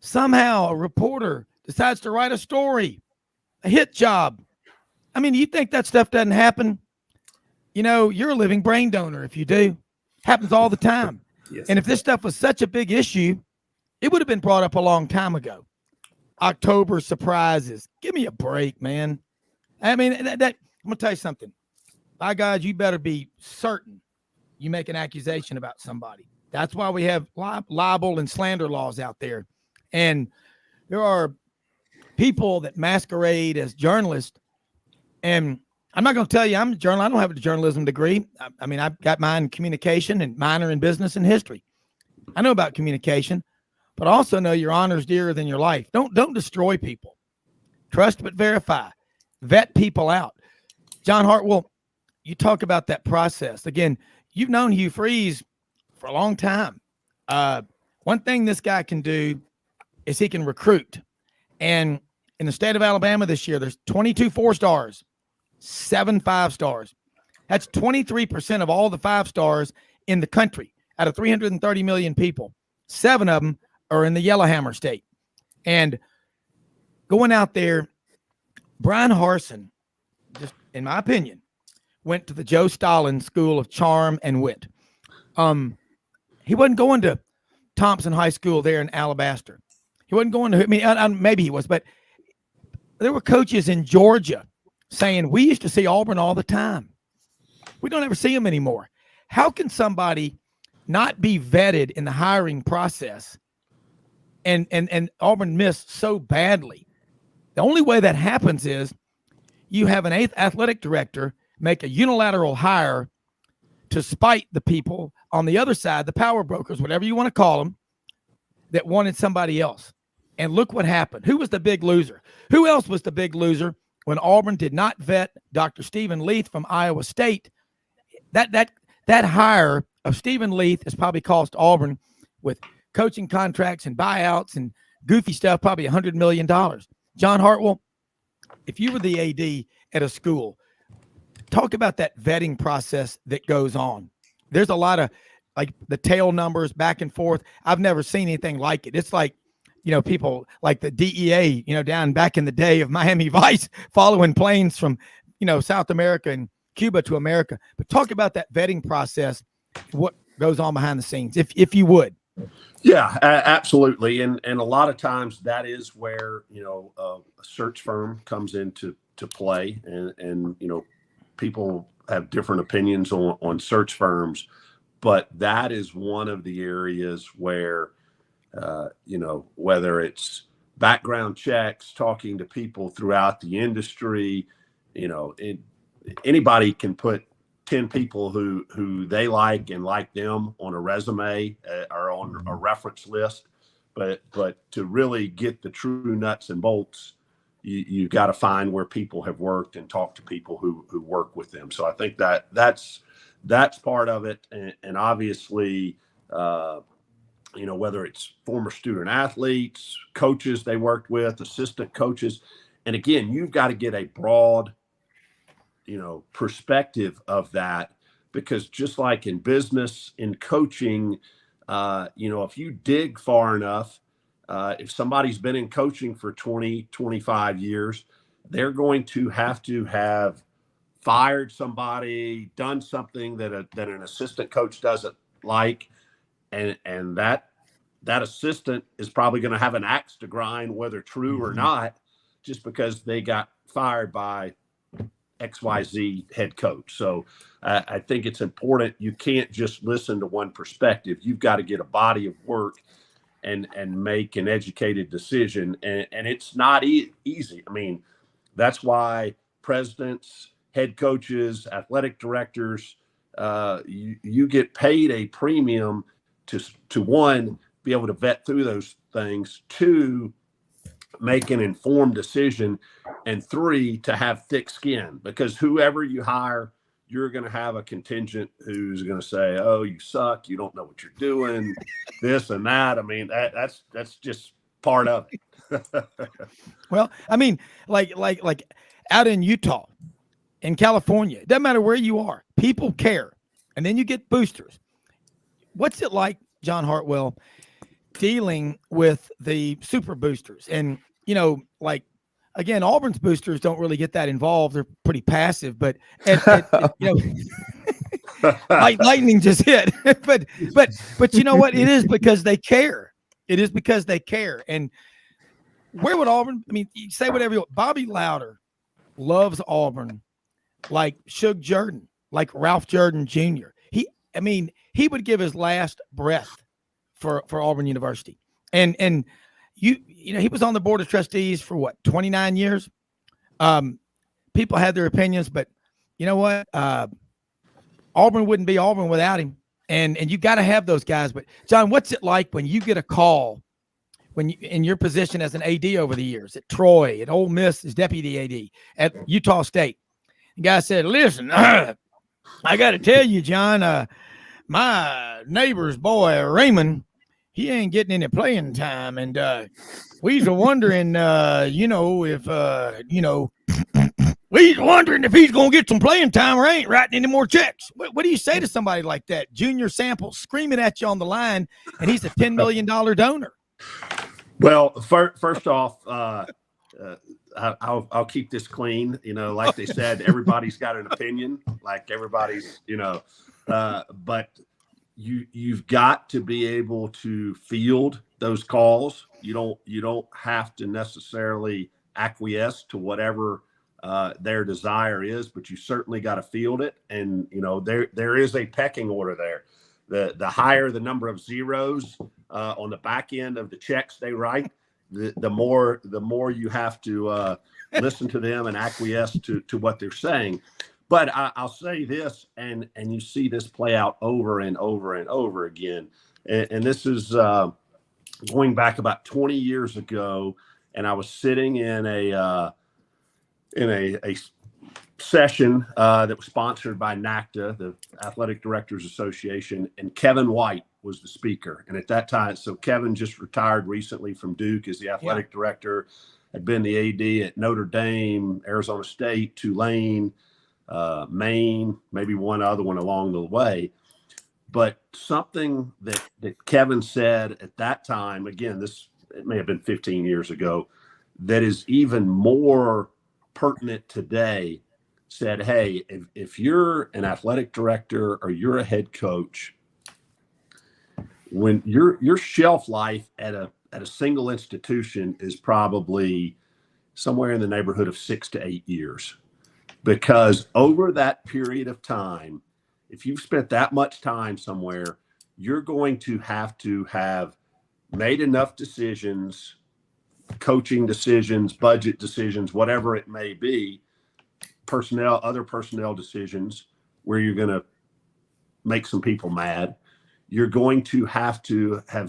somehow a reporter decides to write a story, a hit job. I mean, you think that stuff doesn't happen? You're a living brain donor if you do. Happens all the time. Yes. And if this stuff was such a big issue, it would have been brought up a long time ago. October surprises. Give me a break, man. I mean, that I'm going to tell you something. By God, you better be certain you make an accusation about somebody. That's why we have libel and slander laws out there. And there are people that masquerade as journalists. And I'm not going to tell you I'm a journalist. I don't have a journalism degree. I mean, I've got mine in communication and minor in business and history. I know about communication, but also know your honor is dearer than your life. Don't destroy people. Trust but verify. Vet people out. John Hartwell, you talk about that process. Again, you've known Hugh Freeze for a long time. One thing this guy can do is he can recruit. And in the state of Alabama this year, there's 22 4-stars, 7 5-stars. That's 23% of all the 5-stars in the country out of 330 million people. 7 of them are in the Yellowhammer State. And going out there, Brian Harsin, just in my opinion, went to the Joe Stalin School of Charm and Wit. He wasn't going to Thompson High School there in Alabaster. He wasn't going to, maybe he was, but there were coaches in Georgia saying, we used to see Auburn all the time. We don't ever see them anymore. How can somebody not be vetted in the hiring process and Auburn miss so badly? The only way that happens is you have an athletic director make a unilateral hire to spite the people on the other side, the power brokers, whatever you want to call them, that wanted somebody else. And look what happened. Who was the big loser? Who else was the big loser when Auburn did not vet Dr. Stephen Leith from Iowa State? That hire of Stephen Leith has probably cost Auburn, with coaching contracts and buyouts and goofy stuff, probably $100 million. John Hartwell, if you were the AD at a school, talk about that vetting process that goes on. There's a lot of like the tail numbers back and forth. I've never seen anything like it. It's like, people like the DEA, down back in the day of Miami Vice, following planes from, South America and Cuba to America. But talk about that vetting process, what goes on behind the scenes, if you would. Yeah, absolutely. And a lot of times that is where, a search firm comes into play, and people have different opinions on search firms, but that is one of the areas where, whether it's background checks, talking to people throughout the industry, anybody can put 10 people who they like and like them on a resume or on a reference list, but to really get the true nuts and bolts, you got to find where people have worked and talk to people who work with them. So I think that's part of it, and obviously, whether it's former student athletes, coaches they worked with, assistant coaches, and again, you've got to get a broad perspective of that, because just like in business, in coaching, if you dig far enough, if somebody's been in coaching for 20, 25 years, they're going to have fired somebody, done something that an assistant coach doesn't like. And that assistant is probably going to have an axe to grind, whether true or not, just because they got fired by XYZ head coach. So I think it's important. You can't just listen to one perspective. You've got to get a body of work and make an educated decision. And it's not easy. I mean, that's why presidents, head coaches, athletic directors, you get paid a premium to one, be able to vet through those things, two, make an informed decision, and three, to have thick skin, because whoever you hire, you're going to have a contingent who's going to say, "Oh, you suck. You don't know what you're doing," this and that. I mean, that's just part of it. Well, I mean, like out in Utah, in California, it doesn't matter where you are, people care. And then you get boosters. What's it like, John Hartwell, dealing with the super boosters? And, again, Auburn's boosters don't really get that involved. They're pretty passive, but lightning just hit. but you know what? It is because they care. It is because they care. And where would Auburn, you say whatever you want. Bobby Louder loves Auburn like Shug Jordan, like Ralph Jordan Jr. He would give his last breath for Auburn University. And he was on the board of trustees for 29 years. People had their opinions, but you know what? Auburn wouldn't be Auburn without him. And you got to have those guys. But John, what's it like when you get a call when you, in your position as an AD over the years at Troy, at Ole Miss as deputy AD, at Utah State? The guy said, "Listen, I got to tell you, John, my neighbor's boy, Raymond, he ain't getting any playing time. And we's wondering, if we's wondering if he's going to get some playing time or ain't writing any more checks." What do you say to somebody like that? Junior Sample screaming at you on the line, and he's a $10 million donor. Well, first off, I'll keep this clean. Like they said, everybody's got an opinion. Like everybody's, but you've got to be able to field those calls. You don't have to necessarily acquiesce to whatever their desire is, but you certainly got to field it. And there is a pecking order there. The higher the number of zeros on the back end of the checks they write, the more you have to listen to them and acquiesce to what they're saying. But I'll say this, and you see this play out over and over and over again. And this is going back about 20 years ago, and I was sitting in a session that was sponsored by NACTA, the Athletic Directors Association, and Kevin White was the speaker. And at that time, so Kevin just retired recently from Duke as the athletic director, had been the AD at Notre Dame, Arizona State, Tulane, Maine, maybe one other one along the way. But something that Kevin said at that time, again, it may have been 15 years ago, that is even more pertinent today, said, hey, if you're an athletic director or you're a head coach, when your shelf life at a single institution is probably somewhere in the neighborhood of 6 to 8 years, because over that period of time, if you've spent that much time somewhere, you're going to have made enough decisions, coaching decisions, budget decisions, whatever it may be, other personnel decisions, where you're going to make some people mad. You're going to have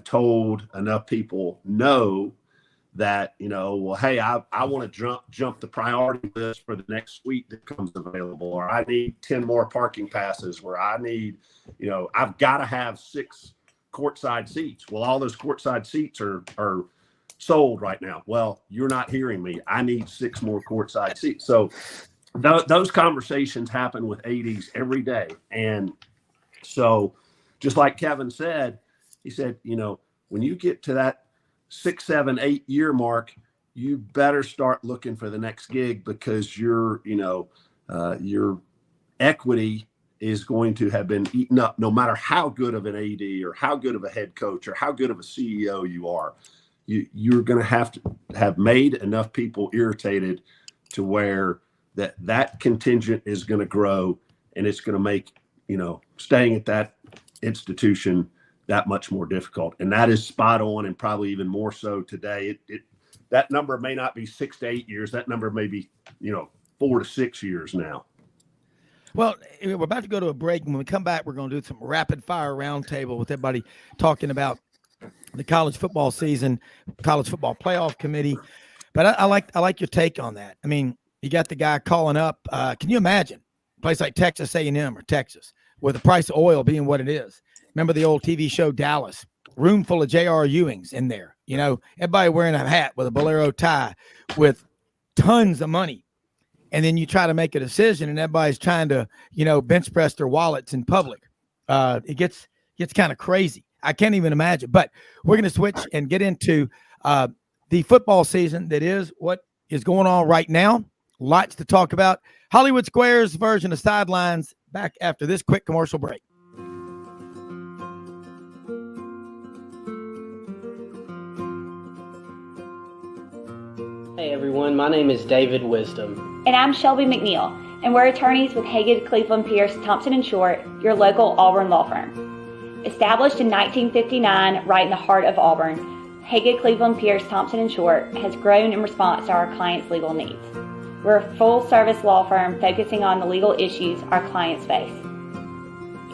told enough people no that, well, hey, I want to jump the priority list for the next suite that comes available, or I need 10 more parking passes, where I need, I've got to have 6 courtside seats. Well, all those courtside seats are sold right now. Well, you're not hearing me. I need 6 more courtside seats. So those conversations happen with ADs every day. And so just like Kevin said, he said, when you get to that 6, 7, 8 year mark, you better start looking for the next gig, because your equity is going to have been eaten up, no matter how good of an AD or how good of a head coach or how good of a CEO you are. You're going to have made enough people irritated to where that contingent is going to grow, and it's going to make, staying at that institution that much more difficult. And that is spot on, and probably even more so today. That number may not be 6 to 8 years. That number may be, 4 to 6 years now. Well, we're about to go to a break. When we come back, we're going to do some rapid fire roundtable with everybody talking about the college football season, college football playoff committee. But I like your take on that. I mean, you got the guy calling up. Can you imagine a place like Texas A&M or Texas, with the price of oil being what it is? Remember the old TV show Dallas? Room full of J.R. Ewings in there. Everybody wearing a hat with a bolero tie with tons of money. And then you try to make a decision, and everybody's trying to, bench press their wallets in public. It gets kind of crazy. I can't even imagine. But we're going to switch and get into the football season that is what is going on right now. Lots to talk about. Hollywood Squares version of Sidelines, back after this quick commercial break. Hey everyone, my name is David Wisdom. And I'm Shelby McNeil, and we're attorneys with Haggard, Cleveland, Pierce, Thompson & Short, your local Auburn law firm. Established in 1959 right in the heart of Auburn, Haggard, Cleveland, Pierce, Thompson & Short has grown in response to our clients' legal needs. We're a full-service law firm focusing on the legal issues our clients face.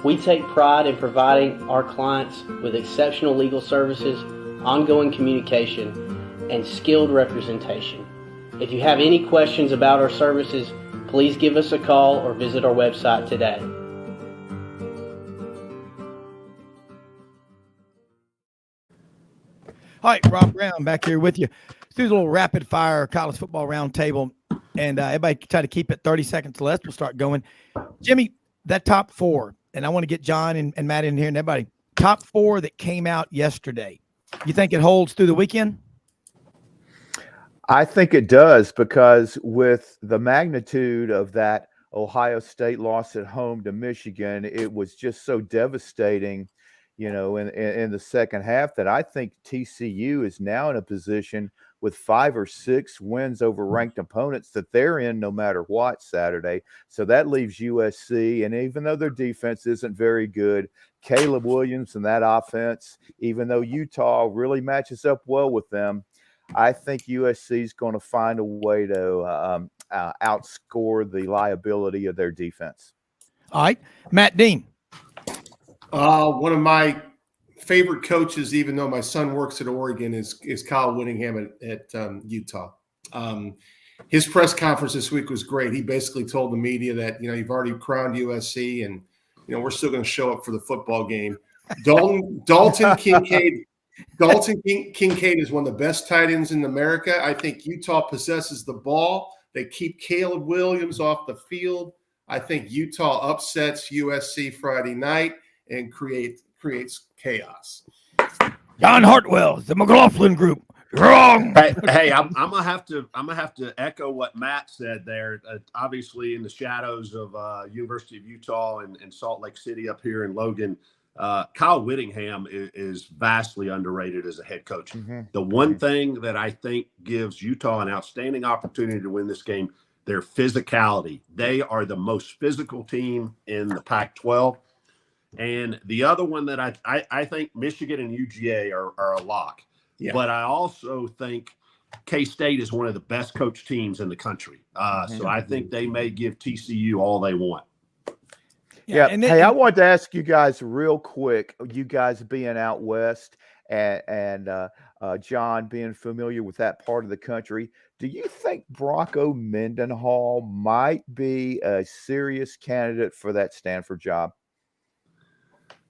We take pride in providing our clients with exceptional legal services, ongoing communication, and skilled representation. If you have any questions about our services, please give us a call or visit our website today. All right, Rob Browne back here with you. Let's do a little rapid fire college football roundtable, and everybody try to keep it 30 seconds less. We'll start going. Jimmy, that top 4, and I want to get John and Matt in here and everybody. Top 4 that came out yesterday. You think it holds through the weekend? I think it does, because with the magnitude of that Ohio State loss at home to Michigan, it was just so devastating, in the second half, that I think TCU is now in a position with 5 or 6 wins over ranked opponents that they're in no matter what Saturday. So that leaves USC, and even though their defense isn't very good, Caleb Williams and that offense, even though Utah really matches up well with them, I think USC is going to find a way to outscore the liability of their defense. All right. Matt Dean. One of my favorite coaches, even though my son works at Oregon, is Kyle Whittingham at Utah. His press conference this week was great. He basically told the media that, you've already crowned USC, and, we're still going to show up for the football game. Dalton Kincaid is one of the best tight ends in America. I think Utah possesses the ball. They keep Caleb Williams off the field. I think Utah upsets USC Friday night and creates chaos. John Hartwell, the McLaughlin Group. Wrong. Hey, I'm gonna have to echo what Matt said there. Obviously, in the shadows of University of Utah and Salt Lake City up here in Logan, Kyle Whittingham is vastly underrated as a head coach. Mm-hmm. The one thing that I think gives Utah an outstanding opportunity to win this game, their physicality. They are the most physical team in the Pac-12. And the other one that I think Michigan and UGA are a lock. Yeah. But I also think K-State is one of the best coach teams in the country. So I think they may give TCU all they want. Yeah. Hey, I wanted to ask you guys real quick, you guys being out west and John being familiar with that part of the country, do you think Bronco Mendenhall might be a serious candidate for that Stanford job?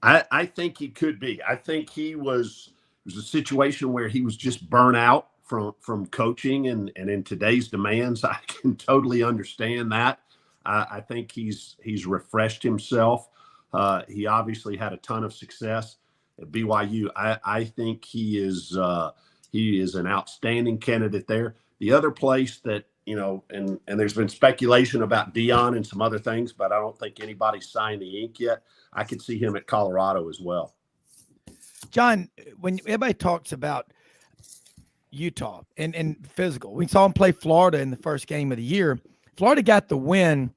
I think he could be. I think it was a situation where he was just burnt out from coaching and in today's demands. I can totally understand that. I think he's refreshed himself. He obviously had a ton of success at BYU. I think he is an outstanding candidate there. The other place that, and there's been speculation about Dion and some other things, but I don't think anybody's signed the ink yet. I could see him at Colorado as well. John, when everybody talks about Utah and physical, we saw him play Florida in the first game of the year. Florida got the win.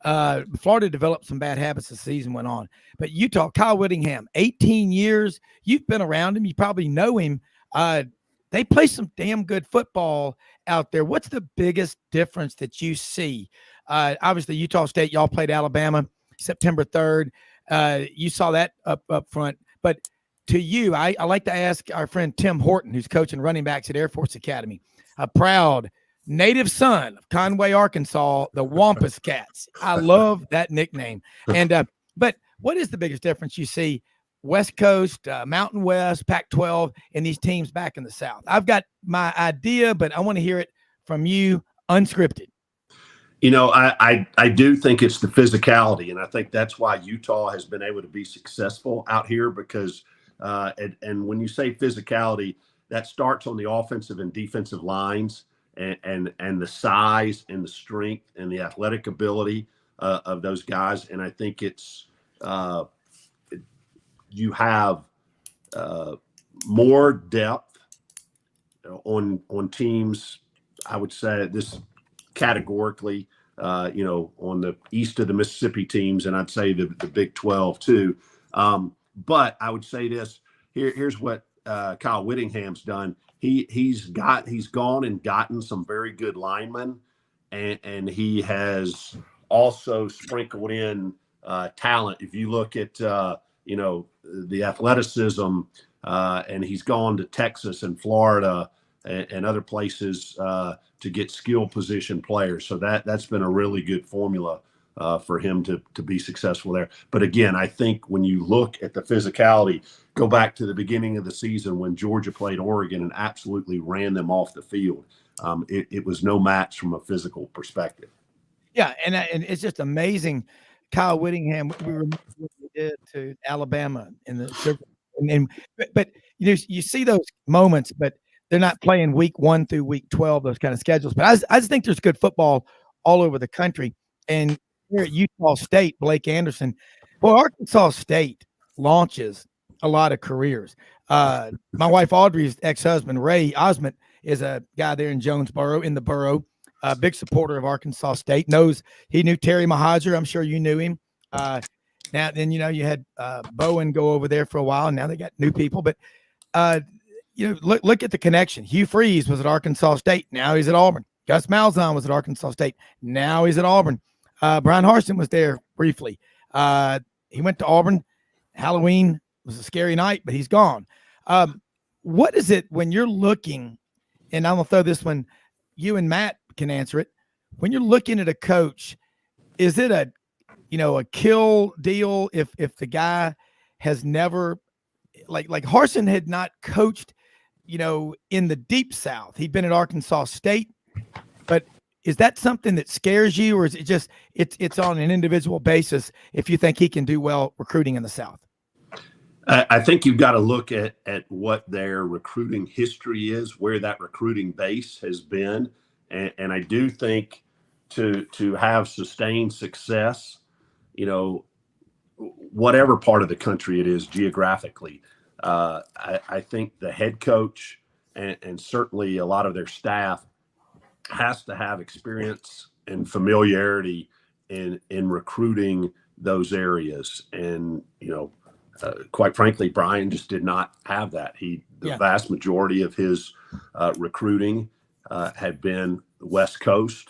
Florida developed some bad habits as the season went on. But Utah, Kyle Whittingham, 18 years. You've been around him. You probably know him. They play some damn good football out there. What's the biggest difference that you see? Obviously, Utah State, y'all played Alabama September 3rd. You saw that up front. But to you, I like to ask our friend Tim Horton, who's coaching running backs at Air Force Academy, a proud native son of Conway, Arkansas, the Wampus Cats. I love that nickname. And but what is the biggest difference you see West Coast, Mountain West, Pac-12, and these teams back in the South? I've got my idea, but I want to hear it from you unscripted. I do think it's the physicality, and I think that's why Utah has been able to be successful out here because and when you say physicality, that starts on the offensive and defensive lines and the size and the strength and the athletic ability of those guys. And I think it's you have more depth on teams. I would say this categorically, on the east of the Mississippi teams, and I'd say the Big 12 too. But I would say this: here's what Kyle Whittingham's done. He's gone and gotten some very good linemen, and he has also sprinkled in talent. If you look at the athleticism, and he's gone to Texas and Florida and other places to get skill position players. So that's been a really good formula for him to be successful there. But again, I think when you look at the physicality, go back to the beginning of the season when Georgia played Oregon and absolutely ran them off the field. It was no match from a physical perspective. Yeah, and it's just amazing. Kyle Whittingham, we remember what he did to Alabama in the Sugar. But you see those moments, but they're not playing week 1 through week 12, those kind of schedules. But I just think there's good football all over the country. And here at Utah State, Blake Anderson, well, Arkansas State launches a lot of careers. My wife Audrey's ex-husband, Ray Osment, is a guy there in Jonesboro, in the borough, a big supporter of Arkansas State, he knew Terry Mahajer. I'm sure you knew him. Now, then, you had Bowen go over there for a while, and now they got new people. But, look at the connection. Hugh Freeze was at Arkansas State. Now he's at Auburn. Gus Malzahn was at Arkansas State. Now he's at Auburn. Brian Harsin was there briefly. He went to Auburn. Halloween was a scary night, but he's gone. What is it when you're looking, and I'm going to throw this one, you and Matt can answer it. When you're looking at a coach, is it a kill deal if the guy has never, like Harsin had not coached, in the deep South. He'd been at Arkansas State, but Is that something that scares you, or is it just it's on an individual basis if you think he can do well recruiting in the South? I think you've got to look at what their recruiting history is, where that recruiting base has been. And I do think to have sustained success, whatever part of the country it is geographically, I think the head coach and certainly a lot of their staff has to have experience and familiarity in recruiting those areas. And, quite frankly, Brian just did not have that. The vast majority of his recruiting had been the West Coast,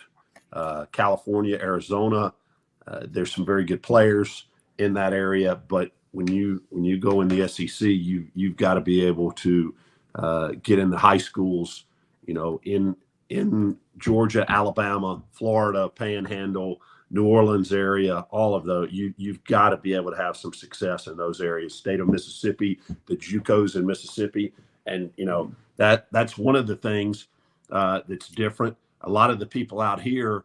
California, Arizona. There's some very good players in that area, but when you go in the SEC, you've got to be able to get in the high schools, in Georgia, Alabama, Florida, Panhandle, New Orleans area, all of those. You've got to be able to have some success in those areas. State of Mississippi, the JUCOs in Mississippi, and that's one of the things that's different. A lot of the people out here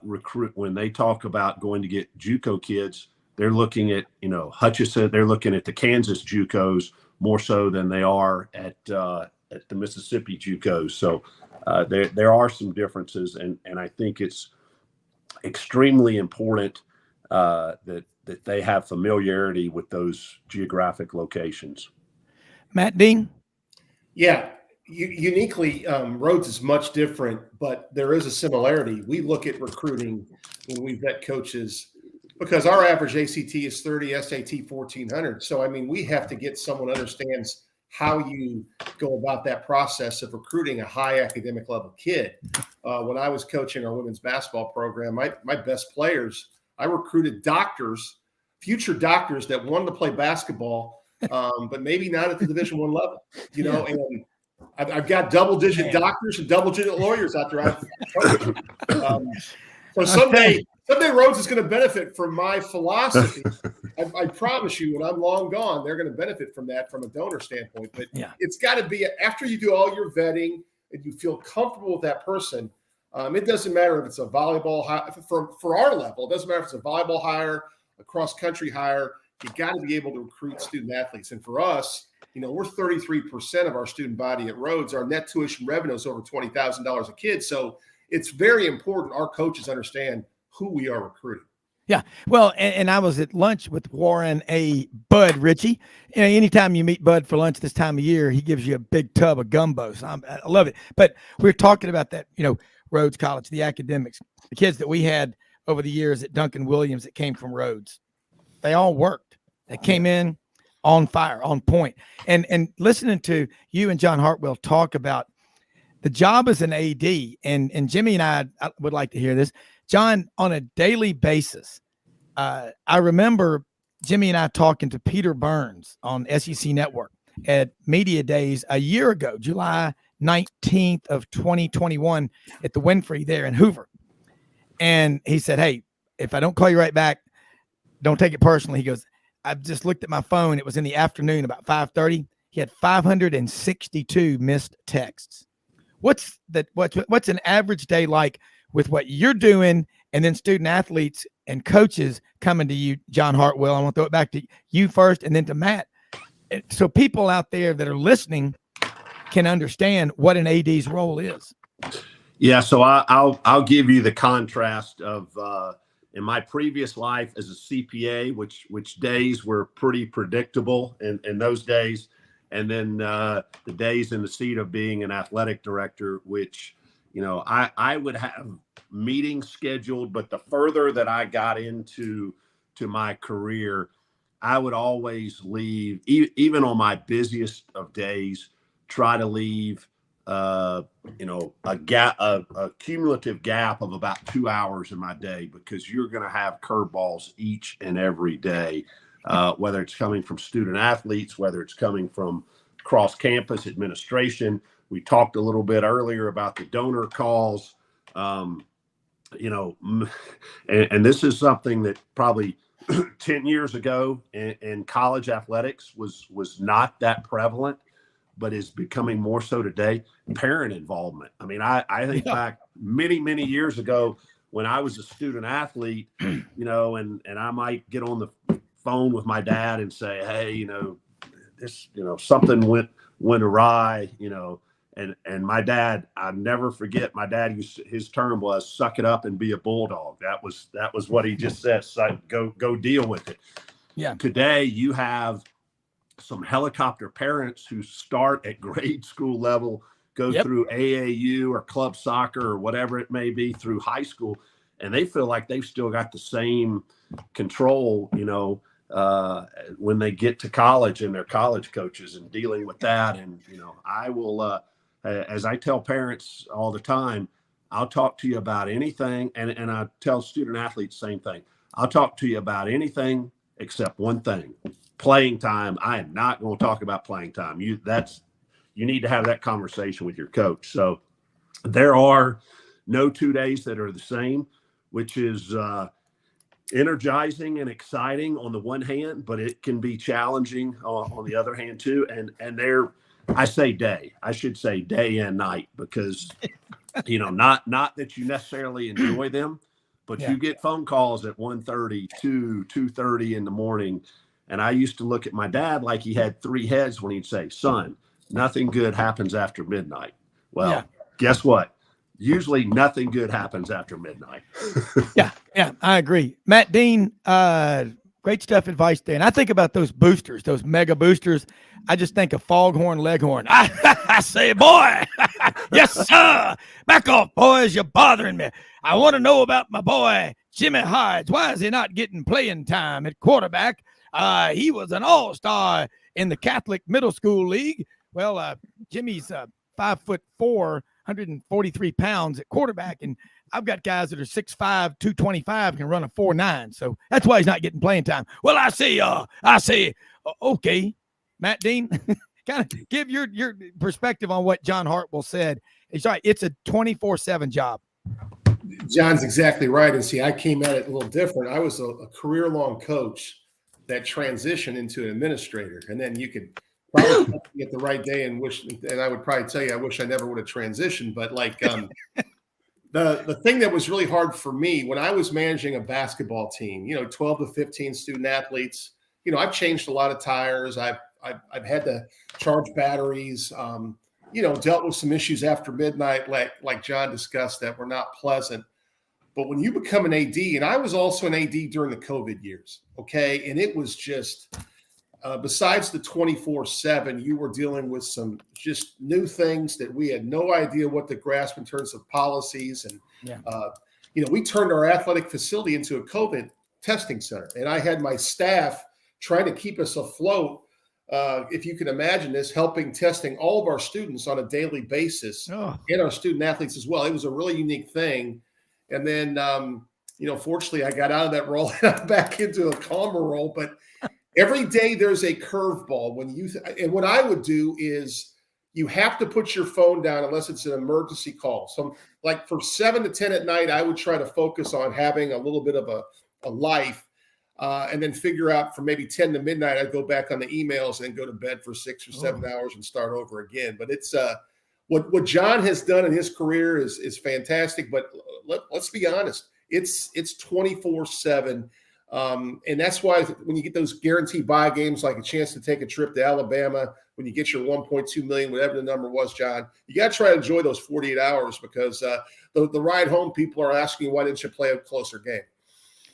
recruit when they talk about going to get JUCO kids. They're looking at Hutchinson. They're looking at the Kansas JUCOs more so than they are at the Mississippi JUCOs. So there are some differences, and I think it's extremely important that they have familiarity with those geographic locations. Matt Dean? Yeah, uniquely, Rhodes is much different, but there is a similarity. We look at recruiting when we vet coaches because our average ACT is 30, SAT 1,400. So, we have to get someone who understands how you go about that process of recruiting a high academic level kid. When I was coaching our women's basketball program, my best players, I recruited doctors, future doctors that wanted to play basketball, but maybe not at the Division I level, and I've got double-digit doctors and double-digit lawyers out there. So someday Rhodes is going to benefit from my philosophy. I promise you, when I'm long gone, they're going to benefit from that from a donor standpoint. But it's got to be after you do all your vetting and you feel comfortable with that person. It doesn't matter if it's a volleyball hire for our level. It doesn't matter if it's a volleyball hire, a cross-country hire. You got to be able to recruit student athletes. And for us, we're 33% of our student body at Rhodes. Our net tuition revenue is over $20,000 a kid. So it's very important our coaches understand who we are recruiting. Yeah. Well, and I was at lunch with Warren A. Bud Ritchie. Anytime you meet Bud for lunch this time of year, he gives you a big tub of gumbo. So I love it. But we were talking about that, Rhodes College, the academics, the kids that we had over the years at Duncan Williams that came from Rhodes. They all worked. They came in on fire, on point. And listening to you and John Hartwell talk about the job as an AD, and Jimmy and I would like to hear this. John, on a daily basis, I remember Jimmy and I talking to Peter Burns on SEC Network at Media Days a year ago, July 19th of 2021 at the Winfrey there in Hoover. And he said, hey, if I don't call you right back, don't take it personally. He goes, I've just looked at my phone. It was in the afternoon, about 5:30. He had 562 missed texts. What's an average day like with what you're doing and then student athletes and coaches coming to you, John Hartwell? I want to throw it back to you first and then to Matt. So people out there that are listening can understand what an AD's role is. Yeah. So I'll give you the contrast of, in my previous life as a CPA, which days were pretty predictable in those days. And then the days in the seat of being an athletic director, which, I would have meetings scheduled, but the further that I got into my career, I would always leave, even on my busiest of days, try to leave, a cumulative gap of about 2 hours in my day, because you're going to have curveballs each and every day, whether it's coming from student athletes, whether it's coming from cross campus administration. We talked a little bit earlier about the donor calls, and this is something that probably 10 years ago in college athletics was not that prevalent, but is becoming more so today. Parent involvement. I mean, I think back many years ago when I was a student athlete, you know, and I might get on the phone with my dad and say, hey, you know, this, you know, something went awry, you know, and my dad, I never forget, my dad his term was suck it up and be a bulldog. That was what he just said. So go deal with it. Yeah. Today you have some helicopter parents who start at grade school level, go through AAU or club soccer or whatever it may be through high school, and they feel like they've still got the same control, you know, when they get to college and their college coaches and dealing with that. And, you know, I will, as I tell parents all the time, I'll talk to you about anything. And I tell student athletes the same thing. I'll talk to you about anything except one thing, playing time. I am not going to talk about playing time. You need to have that conversation with your coach. So there are no 2 days that are the same, which is energizing and exciting on the one hand, but it can be challenging on the other hand too. And I should say day and night, because, you know, not that you necessarily enjoy them, but you get phone calls at 1:30, 2:30 in the morning. And I used to look at my dad like he had three heads when he'd say, son, nothing good happens after midnight. Well, guess what? Usually nothing good happens after midnight. Yeah, I agree. Matt Dean, great stuff, advice there. And I think about those boosters, those mega boosters. I just think of Foghorn Leghorn. I say, boy, yes, sir. Back off, boys. You're bothering me. I want to know about my boy, Jimmy Hodge. Why is he not getting playing time at quarterback? He was an all-star in the Catholic Middle School League. Well, Jimmy's 5'4", 143 pounds at quarterback, and I've got guys that are 6'5", 225, can run a 4.9. So that's why he's not getting playing time. Well, I say, okay, Matt Dean, kind of give your perspective on what John Hartwell said. He's right. It's a 24/7 job. John's exactly right. And see, I came at it a little different. I was a career-long coach that transitioned into an administrator, and then you could probably get the right day and I would probably tell you, I wish I never would have transitioned. But like the thing that was really hard for me when I was managing a basketball team, you know, 12 to 15 student athletes, you know, I've changed a lot of tires. I've had to charge batteries, you know, dealt with some issues after midnight, like John discussed, that were not pleasant. But when you become an AD, and I was also an AD during the COVID years, okay, and it was just besides the 24/7, you were dealing with some just new things that we had no idea what to grasp in terms of policies. And, you know, we turned our athletic facility into a COVID testing center. And I had my staff trying to keep us afloat, if you can imagine this, helping testing all of our students on a daily basis and our student athletes as well. It was a really unique thing. And then, you know, fortunately, I got out of that role and I'm back into a calmer role. But every day there's a curveball and what I would do is you have to put your phone down unless it's an emergency call. So like from 7 to 10 at night, I would try to focus on having a little bit of a life and then figure out from maybe 10 to midnight, I'd go back on the emails and go to bed for 6 or 7 hours and start over again. But it's what John has done in his career is fantastic. But let's be honest, it's 24/7. And that's why when you get those guaranteed buy games, like a chance to take a trip to Alabama, when you get your 1.2 million, whatever the number was, John, you got to try to enjoy those 48 hours because the ride home, people are asking, why didn't you play a closer game?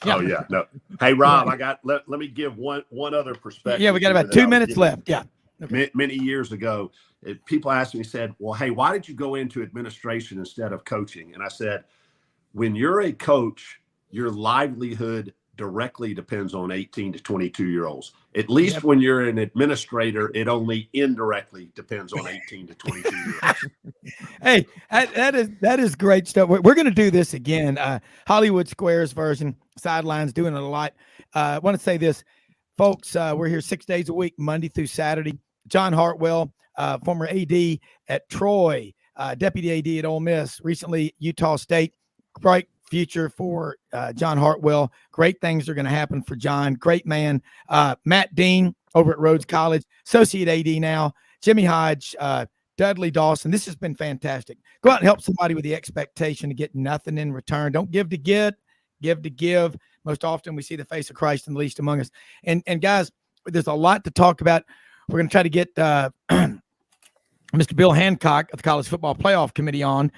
Yeah. Oh yeah. No. Hey, Rob, let me give one other perspective. Yeah. We got about 2 minutes left. Yeah. Okay. Many years ago, people asked me, said, well, hey, why did you go into administration instead of coaching? And I said, when you're a coach, your livelihood directly depends on 18 to 22-year-olds. At least when you're an administrator, it only indirectly depends on 18 to 22-year-olds. Hey, that is great stuff. We're going to do this again. Hollywood Squares version, Sidelines, doing it a lot. I want to say this, folks, we're here 6 days a week, Monday through Saturday. John Hartwell, former AD at Troy, deputy AD at Ole Miss, recently Utah State. Great future for John Hartwell. Great things are going to happen for John. Great man. Matt Dean over at Rhodes College, associate AD now. Jimmy Hodge, Dudley, Dawson, this has been fantastic. Go out and help somebody with the expectation to get nothing in return. Don't give to get, give to give. Most often we see the face of Christ in the least among us. And guys, there's a lot to talk about. We're going to try to get Mr. Bill Hancock of the College Football Playoff Committee on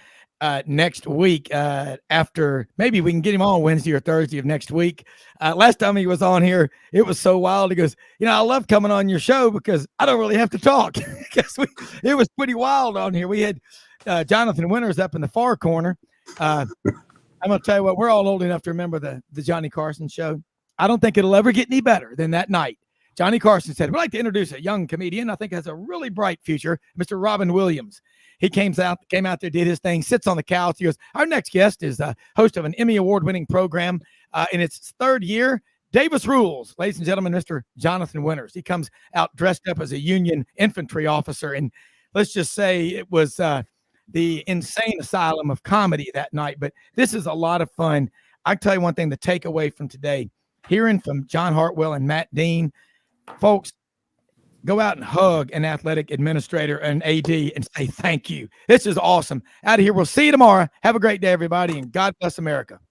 next week after maybe we can get him on Wednesday or Thursday of next week. Last time he was on here, it was so wild. He goes, I love coming on your show because I don't really have to talk. It was pretty wild on here. We had Jonathan Winters up in the far corner. I'm going to tell you what, we're all old enough to remember the Johnny Carson show. I don't think it'll ever get any better than that night. Johnny Carson said, we'd like to introduce a young comedian I think has a really bright future, Mr. Robin Williams. He came out there, did his thing, sits on the couch. He goes, our next guest is a host of an Emmy Award-winning program in its third year, Davis Rules. Ladies and gentlemen, Mr. Jonathan Winters. He comes out dressed up as a Union infantry officer, and let's just say it was the insane asylum of comedy that night, but this is a lot of fun. I can tell you one thing, the takeaway from today, hearing from John Hartwell and Matt Dean, folks, go out and hug an athletic administrator and AD and say thank you. This is awesome. Out of here. We'll see you tomorrow. Have a great day, everybody, and God bless America.